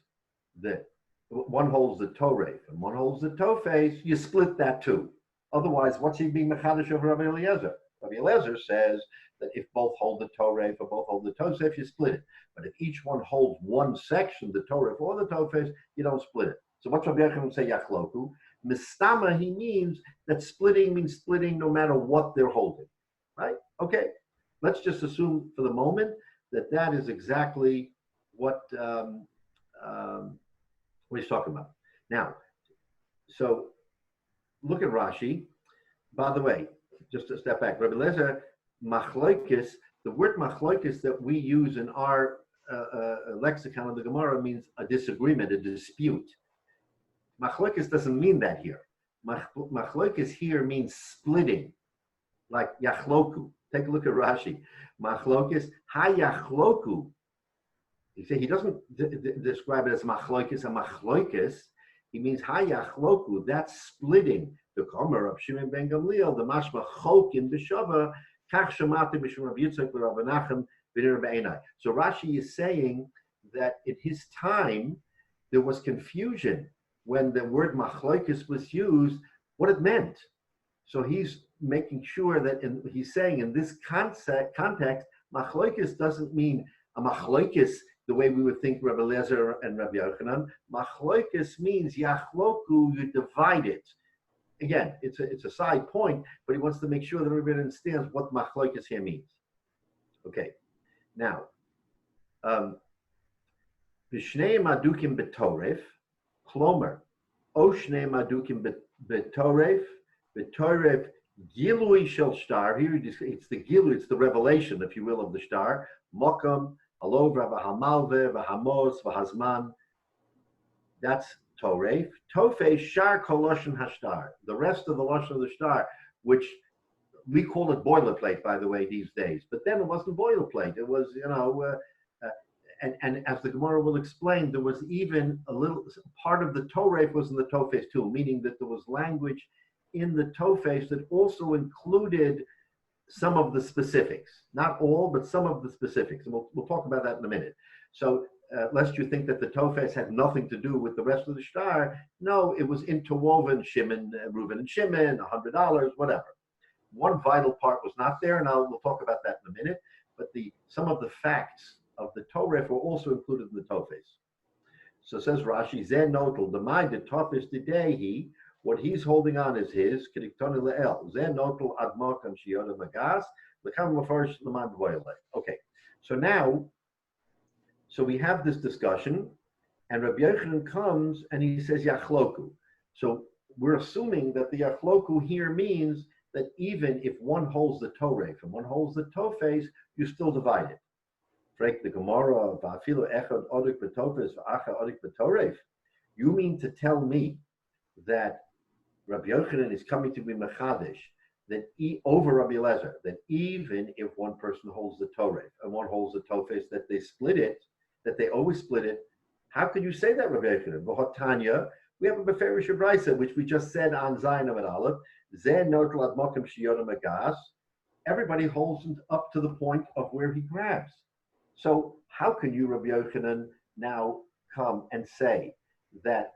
one holds the Toref and one holds the Tofes, you split that too. Otherwise, what's he being mechadish over Rabbi Eliezer? Rabbi Eliezer says that if both hold the Toref or both hold the Tosef, you split it. But if each one holds one section, the Toref or the Tofes, you don't split it. So what's Rabbi Yochanan say, Yachloku? Mistama, he means that splitting means splitting no matter what they're holding, right? Okay, let's just assume for the moment that that is exactly what he's talking about. Now, so look at Rashi. By the way, just to step back, Rabbi Eliezer, machloikis, the word machloikis that we use in our lexicon of the Gemara means a disagreement, a dispute. Machloikis doesn't mean that here. Machloikis here means splitting, like yachloku. Take a look at Rashi. Machloikis, hayachloku. He doesn't describe it as machloikis and machloikis. He means hayachloku. That's splitting. The Komer of Shimon ben Gamliel, the mashma chokin b'shava, kach shamati b'shem Rabbi Yitzchak v'Rabbi Nachman v'nir b'einai. So Rashi is saying that in his time there was confusion when the word machloikis was used, what it meant. So he's making sure that he's saying in this context, machloikis doesn't mean a machloikis the way we would think Rabbi Eliezer and Rabbi Yochanan. Machloikis means yachloku, you divide it. Again, it's a side point, but he wants to make sure that everybody understands what machloikis here means. Okay, now, b'shnei madukim betoref, klomer, o shnei madukim betoref, betoref gilui shel shtar. Here it's the gilui, it's the revelation, if you will, of the shtar. Mokam, alov, v'hamalve, v'hamos, v'hazman. That's Toref. Tofes shar kol lashon hashtar. The rest of the lashon of the shtar, which we call it boilerplate, by the way, these days. But then it wasn't boilerplate. It was, and as the Gemara will explain, there was even a little part of the Toref was in the Tofes too, meaning that there was language in the Tofes that also included some of the specifics. Not all, but some of the specifics. And we'll talk about that in a minute. So lest you think that the Tofes had nothing to do with the rest of the shtar. No, it was interwoven, Shimon, Reuben and Shimon, $100, whatever. One vital part was not there, and we'll talk about that in a minute, but some of the facts of the Torah were also included in the Tofes. So says Rashi, Zen notel, the mind, the Tofes today, what he's holding on is his, Kediktoni le'el, Zen notel admok and shiyoda magas, l'kam mafarish l'man b'voyale. Okay, so now, so we have this discussion, and Rabbi Yochanan comes and he says Yachloku. So we're assuming that the Yachloku here means that even if one holds the Toref and one holds the Tofes, you still divide it. Break the Gemara, Va'afilu echad odik b'Tofes v'acha odik b'Toref. You mean to tell me that Rabbi Yochanan is coming to be mechadish, that over Rabbi Eliezer, that even if one person holds the Toref and one holds the Tofes, that they split it, that they always split it, How could you say that, Rabbi Yochanan? V'hotanya, we have a beferish brisa, which we just said on Zayin Amud Aleph. Zeh notel ad mokem shiyoda magas. Everybody holds him up to the point of where he grabs. So how can you, Rabbi Yochanan, now come and say that,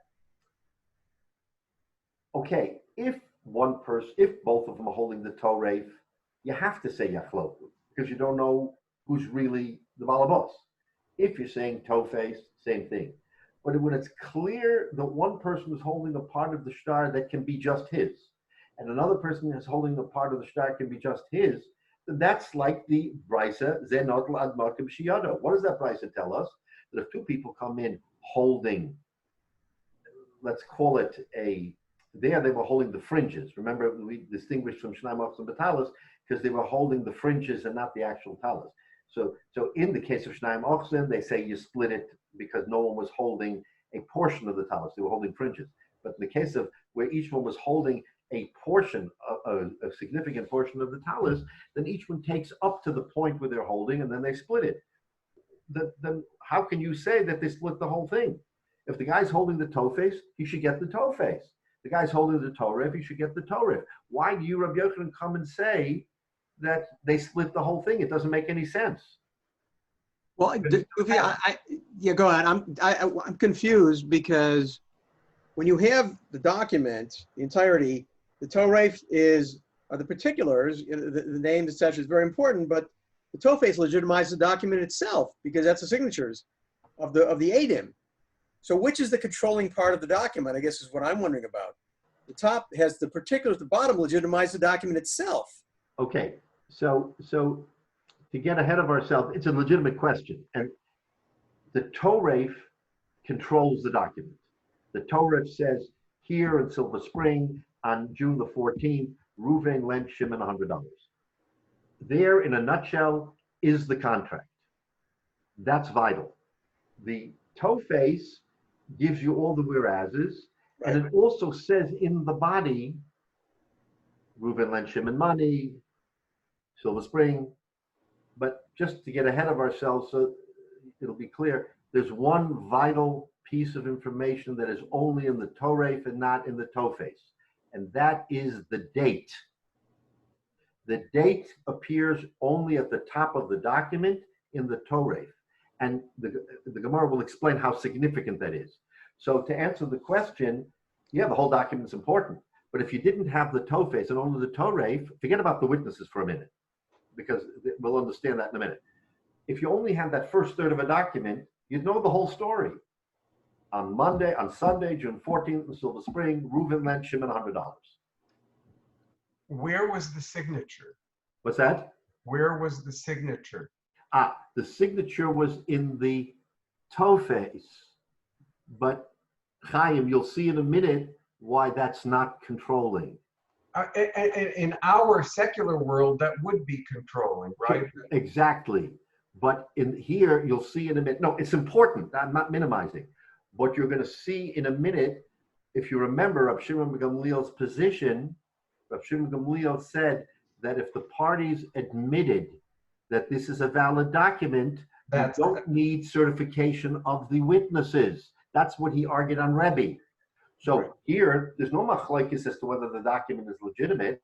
okay, if both of them are holding the Torah, you have to say Yachloku, because you don't know who's really the Balabos. If you're saying Tofes, same thing. But when it's clear that one person is holding a part of the shtar that can be just his, and another person is holding a part of the shtar can be just his, then that's like the Brisa, Zenotl ad Markim Shiyado. What does that Brisa tell us? That if two people come in holding, let's call it they were holding the fringes. Remember, we distinguished from Shnai Mochs and Batalas because they were holding the fringes and not the actual talis. So in the case of Shnai Mochs, they say you split it because no one was holding a portion of the talis. They were holding fringes. But in the case of where each one was holding a portion, a significant portion of the talis, then each one takes up to the point where they're holding and then they split it. Then how can you say that they split the whole thing? If the guy's holding the tofes, he should get the tofes. The guy's holding the Torah, he should get the Torah. Why do you, Rabbi Yochanan, come and say that they split the whole thing? It doesn't make any sense. Well, yeah, go ahead. I'm confused because when you have the document, the entirety, the Torah are the particulars, the name, etc. is very important, but the Tofes legitimizes the document itself because that's the signatures of the Eidim. So which is the controlling part of the document, I guess is what I'm wondering about. The top has the particulars, the bottom legitimize the document itself. Okay, so to get ahead of ourselves, it's a legitimate question. And the Torah controls the document. The Torah says here in Silver Spring on June the 14th, Reuven lent Shimon $100. There, in a nutshell, is the contract. That's vital. The Tofes gives you all the whereases, and it also says in the body, Reuven lent Shimon money, Silver Spring. But just to get ahead of ourselves, so it'll be clear, there's one vital piece of information that is only in the Torah and not in the Tofes, and that is the date. The date appears only at the top of the document in the Torah. And the Gemara will explain how significant that is. So to answer the question, yeah, the whole document's important. But if you didn't have the Tofes and only the Torah, forget about the witnesses for a minute, because we'll understand that in a minute. If you only have that first third of a document, you'd know the whole story. On Sunday, June 14th in Silver Spring, Reuven lent Shimon $100. Where was the signature? What's that? Where was the signature? The signature was in the Tofes, but Chaim, you'll see in a minute why that's not controlling. In our secular world, that would be controlling, right? Exactly. But in here, you'll see in a minute. No, it's important. I'm not minimizing. What you're going to see in a minute, if you remember Rav Shimon Gamliel's position, Rav Shimon Gamliel said that if the parties admitted that this is a valid document, you don't need certification of the witnesses. That's what he argued on Rebbe. So here, there's no machlokes as to whether the document is legitimate,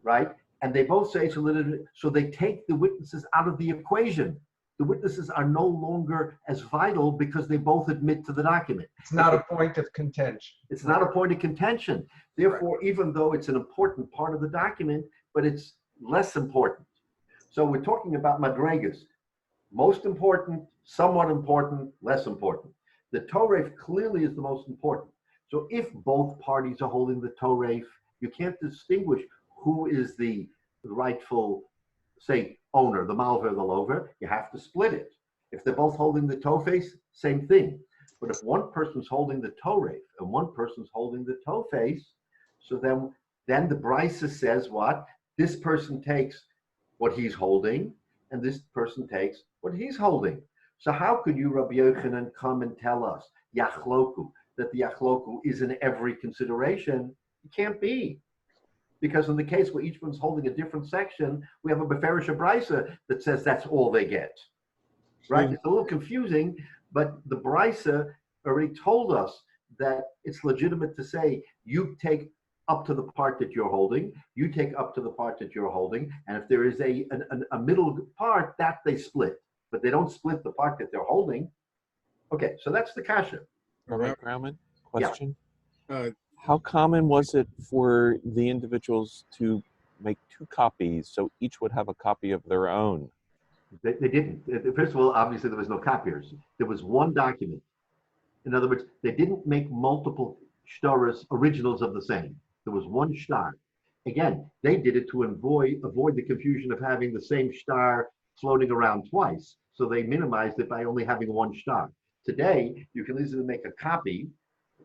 right? And they both say it's legitimate, so they take the witnesses out of the equation. The witnesses are no longer as vital because they both admit to the document. It's not a point of contention. It's not a point of contention. Therefore, even though it's an important part of the document, but it's less important. So we're talking about madregas. Most important, somewhat important, less important. The Torah clearly is the most important. So if both parties are holding the Torah, you can't distinguish who is the rightful, say, owner, the malver, the lover. You have to split it. If they're both holding the Tofes, same thing. But if one person's holding the Torah and one person's holding the Tofes, so then the Brisa says what? This person takes what he's holding, and this person takes what he's holding. So how could you, Rabbi Yochanan, come and tell us, Yachloku, that the Yachloku is in every consideration? It can't be. Because in the case where each one's holding a different section, we have a Beferish Brisa that says that's all they get. Right? It's a little confusing, But the Brisa already told us that it's legitimate to say you take up to the part that you're holding, you take up to the part that you're holding, and if there is a middle part, that they split. But they don't split the part that they're holding. Okay, so that's the kasha. Rabbi Grauman, question. Yeah. How common was it for the individuals to make two copies so each would have a copy of their own? They didn't. First of all, obviously there was no copiers. There was one document. In other words, they didn't make multiple shtaras, originals of the same. There was one shtar. Again, they did it to avoid the confusion of having the same shtar floating around twice. So they minimized it by only having one shtar. Today, you can easily make a copy,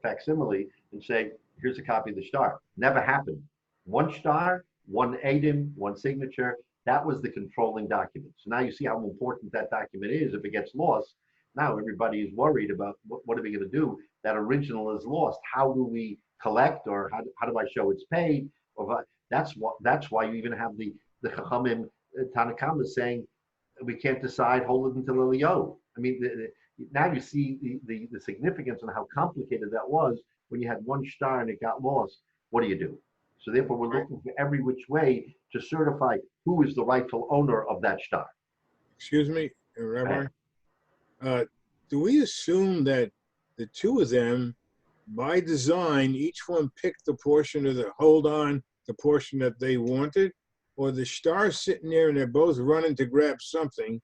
facsimile, and say, here's a copy of the shtar. Never happened. One shtar, one edim, one signature. That was the controlling document. So now you see how important that document is. If it gets lost, now everybody is worried about what are we going to do? That original is lost. How do we collect, or how do I show it's paid? Or that's why you even have the Chachamim Tanakama saying we can't decide, hold it until Eliyahu. I mean, now you see the significance and how complicated that was when you had one shtar and it got lost. What do? So therefore, we're looking for every which way to certify who is the rightful owner of that shtar. Excuse me, Rabbi. Do we assume that the two of them, by design, each one picked the portion of the portion that they wanted, or the shtar sitting there and they're both running to grab something,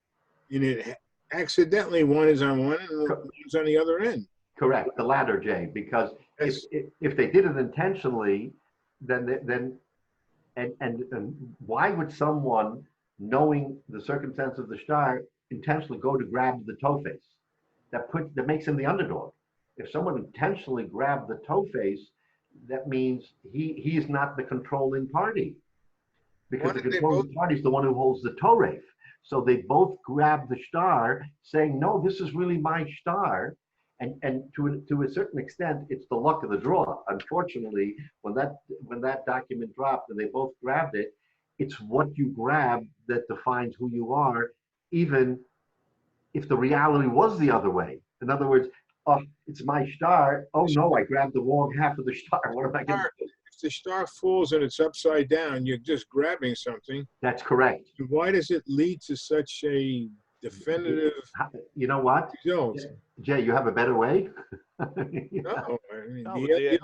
and it accidentally one is on one and one's on the other end? Correct, the latter, Jay, because if they did it intentionally, then why would someone, knowing the circumstance of the shtar, intentionally go to grab the toe face? That makes him the underdog. If someone intentionally grabbed the toe face, that means he's not the controlling party, because the controlling party is the one who holds the Torah. So they both grab the shtar, saying, "No, this is really my shtar." And to a certain extent, it's the luck of the draw. Unfortunately, when that document dropped and they both grabbed it, it's what you grab that defines who you are, even if the reality was the other way. In other words, oh, it's my shtar. Oh no, I grabbed the wrong half of the shtar. What am I going to do? If the shtar falls and it's upside down, you're just grabbing something. That's correct. Why does it lead to such a definitive? You know what, Jay, you have a better way? No, I mean, the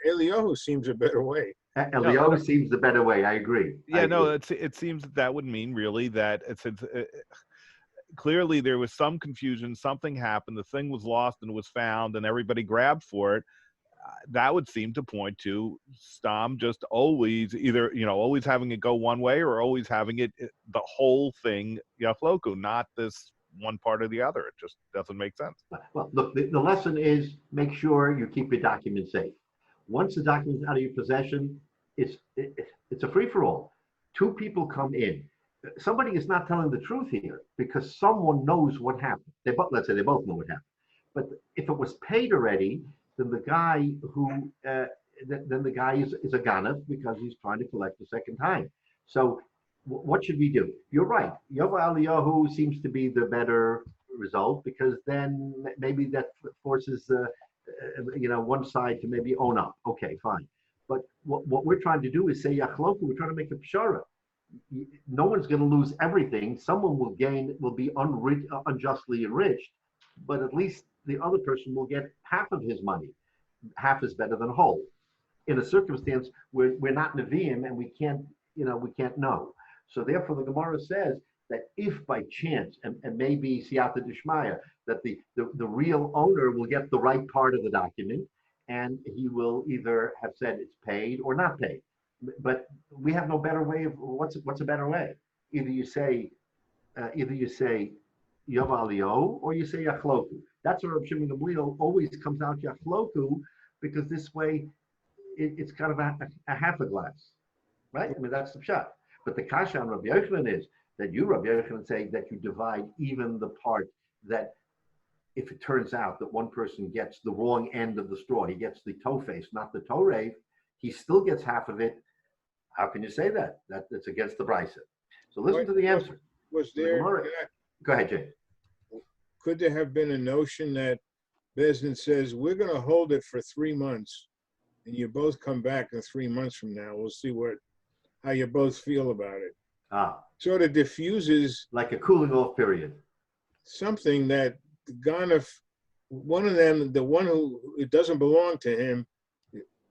Eliyahu seems a better way. Eliyahu seems the better way. I agree. Yeah, it seems that would mean really that it's clearly there was some confusion, something happened, the thing was lost and was found, and everybody grabbed for it. That would seem to point to Stam just always either, always having it go one way or always having it, the whole thing, Yachloku, not this one part or the other. It just doesn't make sense. Well, look, the lesson is make sure you keep your documents safe. Once the document's out of your possession, it's a free-for-all. Two people come in. Somebody is not telling the truth here because someone knows what happened. Let's say they both know what happened. But if it was paid already, then the guy is a ganav because he's trying to collect the second time. So what should we do? You're right. Yova Eliyahu seems to be the better result because then maybe that forces one side to maybe own up. Okay, fine. But what we're trying to do is say Yachloku. We're trying to make a pshara. No one's going to lose everything. Someone will be unjustly enriched, but at least the other person will get half of his money. Half is better than whole. In a circumstance where we're not Nevi'im and we can't know. So therefore, the Gemara says that if by chance, and maybe siyata d'shmaya, that the real owner will get the right part of the document, and he will either have said it's paid or not paid. But we have no better way of what's a better way. Either you say Yov Aliyah or you say Yachloku. That's where Rav Shimon Gamliel always comes out Yachloku, because this way it's kind of a half a glass, right? I mean, that's the pshat. But the kasha on Rabbi Yochanan is that you, Rabbi Yochanan, say that you divide even the part that if it turns out that one person gets the wrong end of the straw, he gets the toe face, not the toe rave, he still gets half of it. How can you say that? That's against the brisa. So listen to the answer. Was there? Go ahead, Jay. could there have been a notion that Bezdin says, we're going to hold it for 3 months, and you both come back in 3 months from now. We'll see how you both feel about it. Sort of diffuses like a cooling off period. Something that one of them, the one who it doesn't belong to him,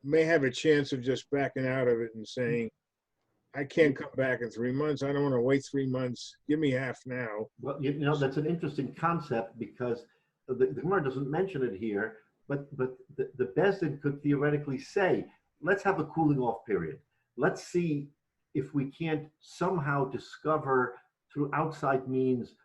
may have a chance of just backing out of it and saying, I can't come back in 3 months. I don't want to wait 3 months. Give me half now. Well, that's an interesting concept because the Gemara doesn't mention it here, but the Bezdin could theoretically say, let's have a cooling off period. Let's see if we can't somehow discover through outside means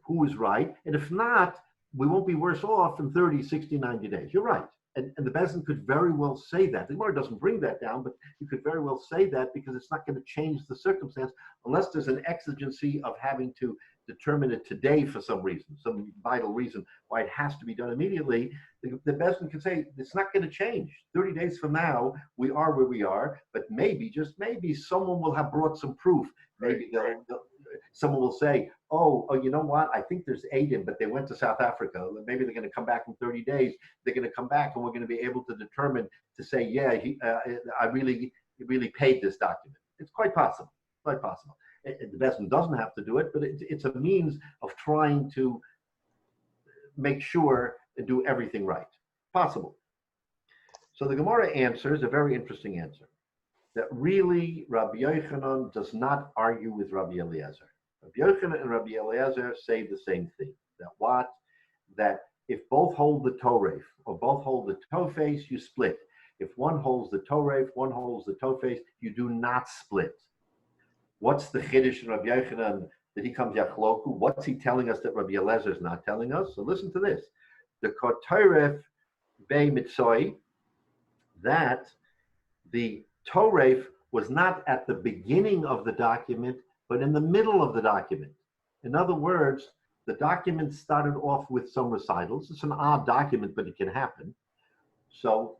who is right. And if not, we won't be worse off in 30, 60, 90 days. You're right. And the Bezdin could very well say that. The Gemara doesn't bring that down, but you could very well say that because it's not going to change the circumstance unless there's an exigency of having to determine it today for some reason, some vital reason why it has to be done immediately. The Bezdin can say it's not going to change. 30 days from now, we are where we are, but maybe, just maybe, someone will have brought some proof. Maybe someone will say, oh, you know what? I think there's 8 in, but they went to South Africa. Maybe they're going to come back in 30 days. They're going to come back, and we're going to be able to determine to say, yeah, I really paid this document. It's quite possible. Quite possible. The Bezdin doesn't have to do it, but it's a means of trying to make sure and do everything right. Possible. So the Gemara answers a very interesting answer. That really Rabbi Yochanan does not argue with Rabbi Eliezer. Rabbi Yochanan and Rabbi Eliezer say the same thing. That if both hold the Torah or both hold the Tofes, you split. If one holds the Torah, one holds the Tofes, you do not split. What's the Chiddush in Rabbi Yochanan that he comes Yachloku? What's he telling us that Rabbi Eliezer is not telling us? So listen to this. The Kotoref Bei Mitzoi, that the Torah was not at the beginning of the document, but in the middle of the document. In other words, the document started off with some recitals. It's an odd document, but it can happen. So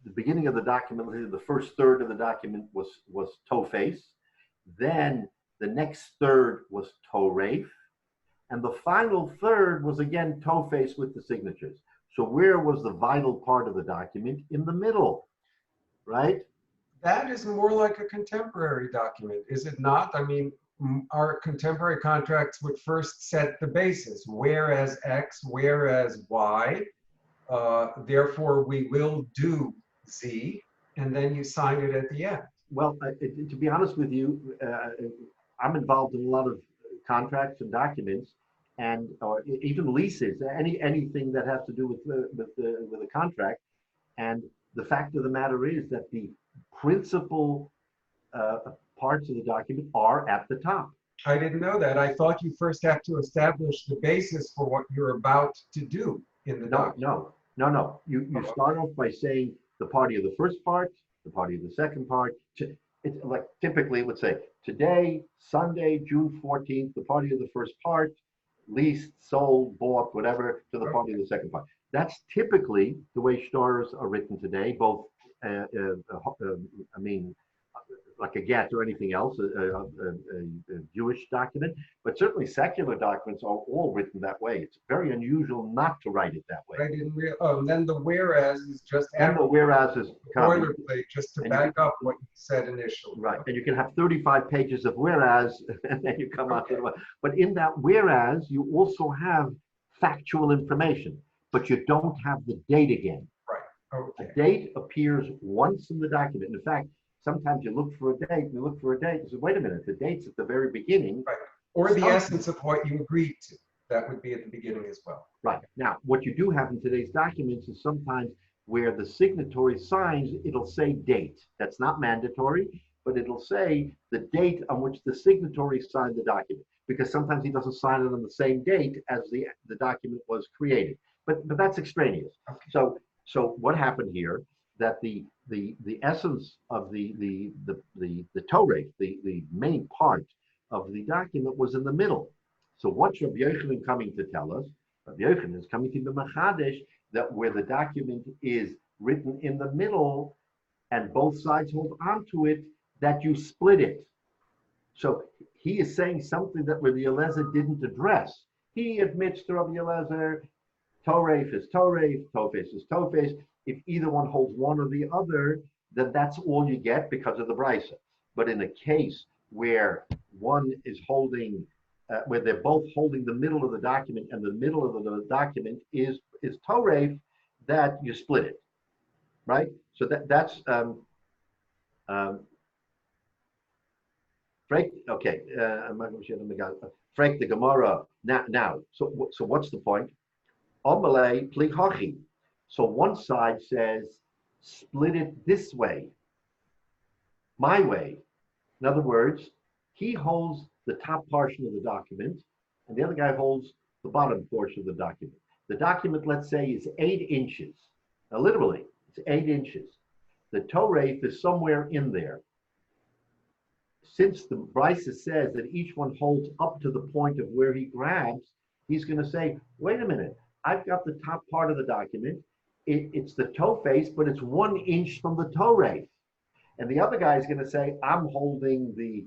the beginning of the document, the first third of the document was Tofes. Then the next third was Toref. And the final third was again Tofes with the signatures. So where was the vital part of the document? In the middle, right? That is more like a contemporary document, is it not? I mean, our contemporary contracts would first set the basis, whereas X, whereas Y, therefore we will do Z, and then you sign it at the end. Well, to be honest with you, I'm involved in a lot of contracts and documents, and or even leases, anything that has to do with the contract. And the fact of the matter is that the principal parts of the document are at the top. I didn't know that. I thought you first have to establish the basis for what you're about to do in the document. No. You start off by saying the party of the first part, the party of the second part. It's like typically it would say, today, Sunday, June 14th, the party of the first part, leased, sold, bought, whatever, to the party of the second part. That's typically the way stars are written today, both, like a get or anything else, a Jewish document, but certainly secular documents are all written that way. It's very unusual not to write it that way. I didn't realize. Then the whereas is just and the whereas is boilerplate just to back up what you said initially. Right, and you can have 35 pages of whereas, and then you come out to the. But in that whereas, you also have factual information, but you don't have the date again. Right. Okay. A date appears once in the document. In fact, sometimes you look for a date, you say, wait a minute, the date's at the very beginning. Right. Or the essence of what you agreed to. That would be at the beginning as well. Right. Now, what you do have in today's documents is sometimes where the signatory signs, it'll say date. That's not mandatory, but it'll say the date on which the signatory signed the document, because sometimes he doesn't sign it on the same date as the document was created. But that's extraneous. Okay. So what happened here? That the essence of the Torah, the main part of the document was in the middle. So what's Rabbi Yochanan coming to tell us? Rabbi Yochanan is coming to the Machadesh that where the document is written in the middle and both sides hold on to it, that you split it. So he is saying something that Rabbi Eliezer didn't address. He admits to Rabbi Eliezer, Toref is Toref, Tofes is Tofes. If either one holds one or the other, then that's all you get because of the brisa. But in a case where one is holding, where they're both holding the middle of the document, and the middle of the document is Toref, that you split it, right? So that's Frank. Okay, Frank the Gemara. Now, so what's the point? Omelei plig hachi. So one side says, split it this way, my way. In other words, he holds the top portion of the document, and the other guy holds the bottom portion of the document. The document, let's say, is 8 inches. Now, literally, it's 8 inches. The Torah is somewhere in there. Since the Brisa says that each one holds up to the point of where he grabs, he's going to say, wait a minute, I've got the top part of the document. It's the toe face, but it's 1 inch from the Torah. And the other guy is going to say, I'm holding the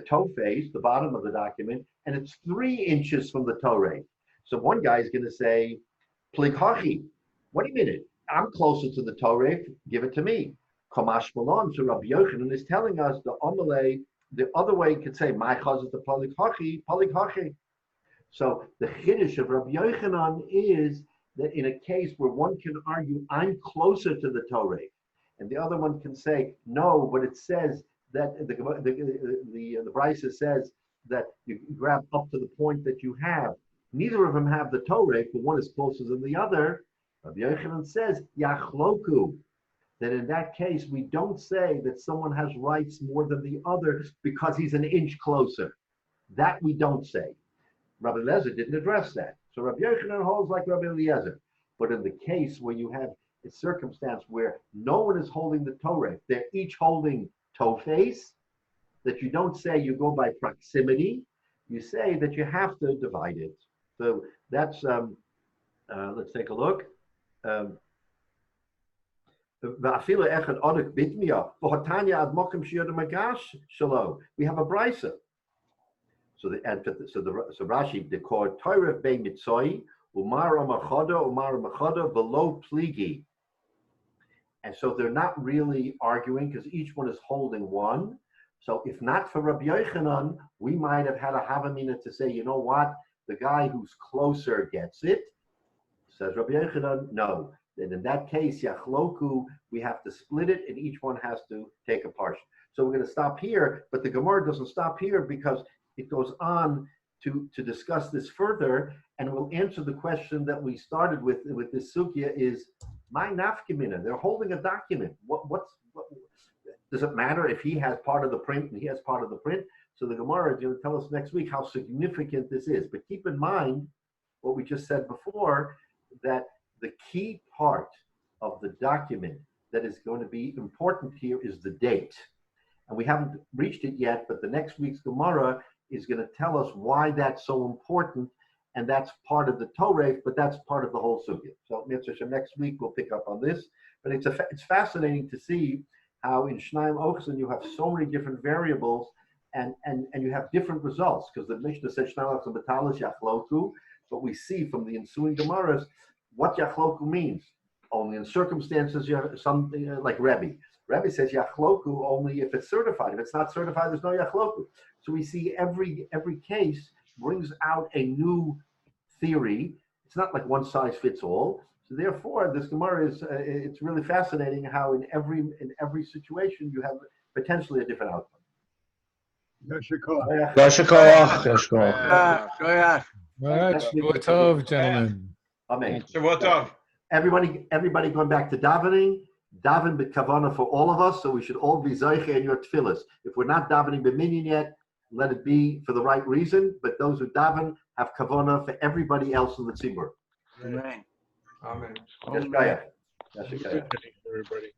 toe face, the bottom of the document, and it's 3 inches from the Torah. So one guy is going to say, plig hachi. Wait a minute, I'm closer to the Torah, give it to me. Kamash Malon, so Rabbi Yochanan is telling us the Amalei, the other way could say, my chaz is the plig hachi. So the chiddush of Rabbi Yochanan is that in a case where one can argue, I'm closer to the Torah, and the other one can say, no, but it says that the Brisa says that you grab up to the point that you have. Neither of them have the Torah, but one is closer than the other. Rabbi Yochanan says, yachloku. That in that case, we don't say that someone has rights more than the other because he's an inch closer. That we don't say. Rabbi Eliezer didn't address that. So Rabbi Yochanan holds like Rabbi Eliezer. But in the case where you have a circumstance where no one is holding the Torah, they're each holding toe face, that you don't say you go by proximity, you say that you have to divide it. So that's, let's take a look. We have a brisa. So Rashi declared Torah be mitzoi umara machada below pligi. And so they're not really arguing because each one is holding one. So if not for Rabbi Yochanan, we might have had a havamina to say, you know what, the guy who's closer gets it. Says Rabbi Yochanan, no. Then in that case, yachloku, we have to split it, and each one has to take a portion. So we're going to stop here, but the Gemara doesn't stop here because it goes on to discuss this further, and we'll answer the question that we started with this sugya is, my nafkamina, they're holding a document. What does it matter if he has part of the print and he has part of the print? So the Gemara is going to tell us next week how significant this is. But keep in mind what we just said before, that the key part of the document that is going to be important here is the date. And we haven't reached it yet, but the next week's Gemara is going to tell us why that's so important, and that's part of the Torah, but that's part of the whole sugya. So next week we'll pick up on this. But it's fascinating to see how in Shnaim Ochsen you have so many different variables, and you have different results, because the Mishnah says Shnaim Ochsen Batalis Yachloku, but we see from the ensuing Gemaras what Yachloku means. Only in circumstances you have something like Rebbe. Rebbe says Yachloku only if it's certified. If it's not certified, there's no Yachloku. So we see every case brings out a new theory. It's not like one size fits all. So therefore, this Gemara is it's really fascinating how in every situation you have potentially a different outcome. All right, Shavua Tov, gentlemen. Amen. Shavua Tov. Everybody going back to davening. Daven b'kavana for all of us, so we should all be zeiche in your tefillas. If we're not davening b'minyan yet, let it be for the right reason. But those who daven have kavana for everybody else in the tzibur. Amen. Amen. Yes, Kaya. Yes, Kaya. Everybody.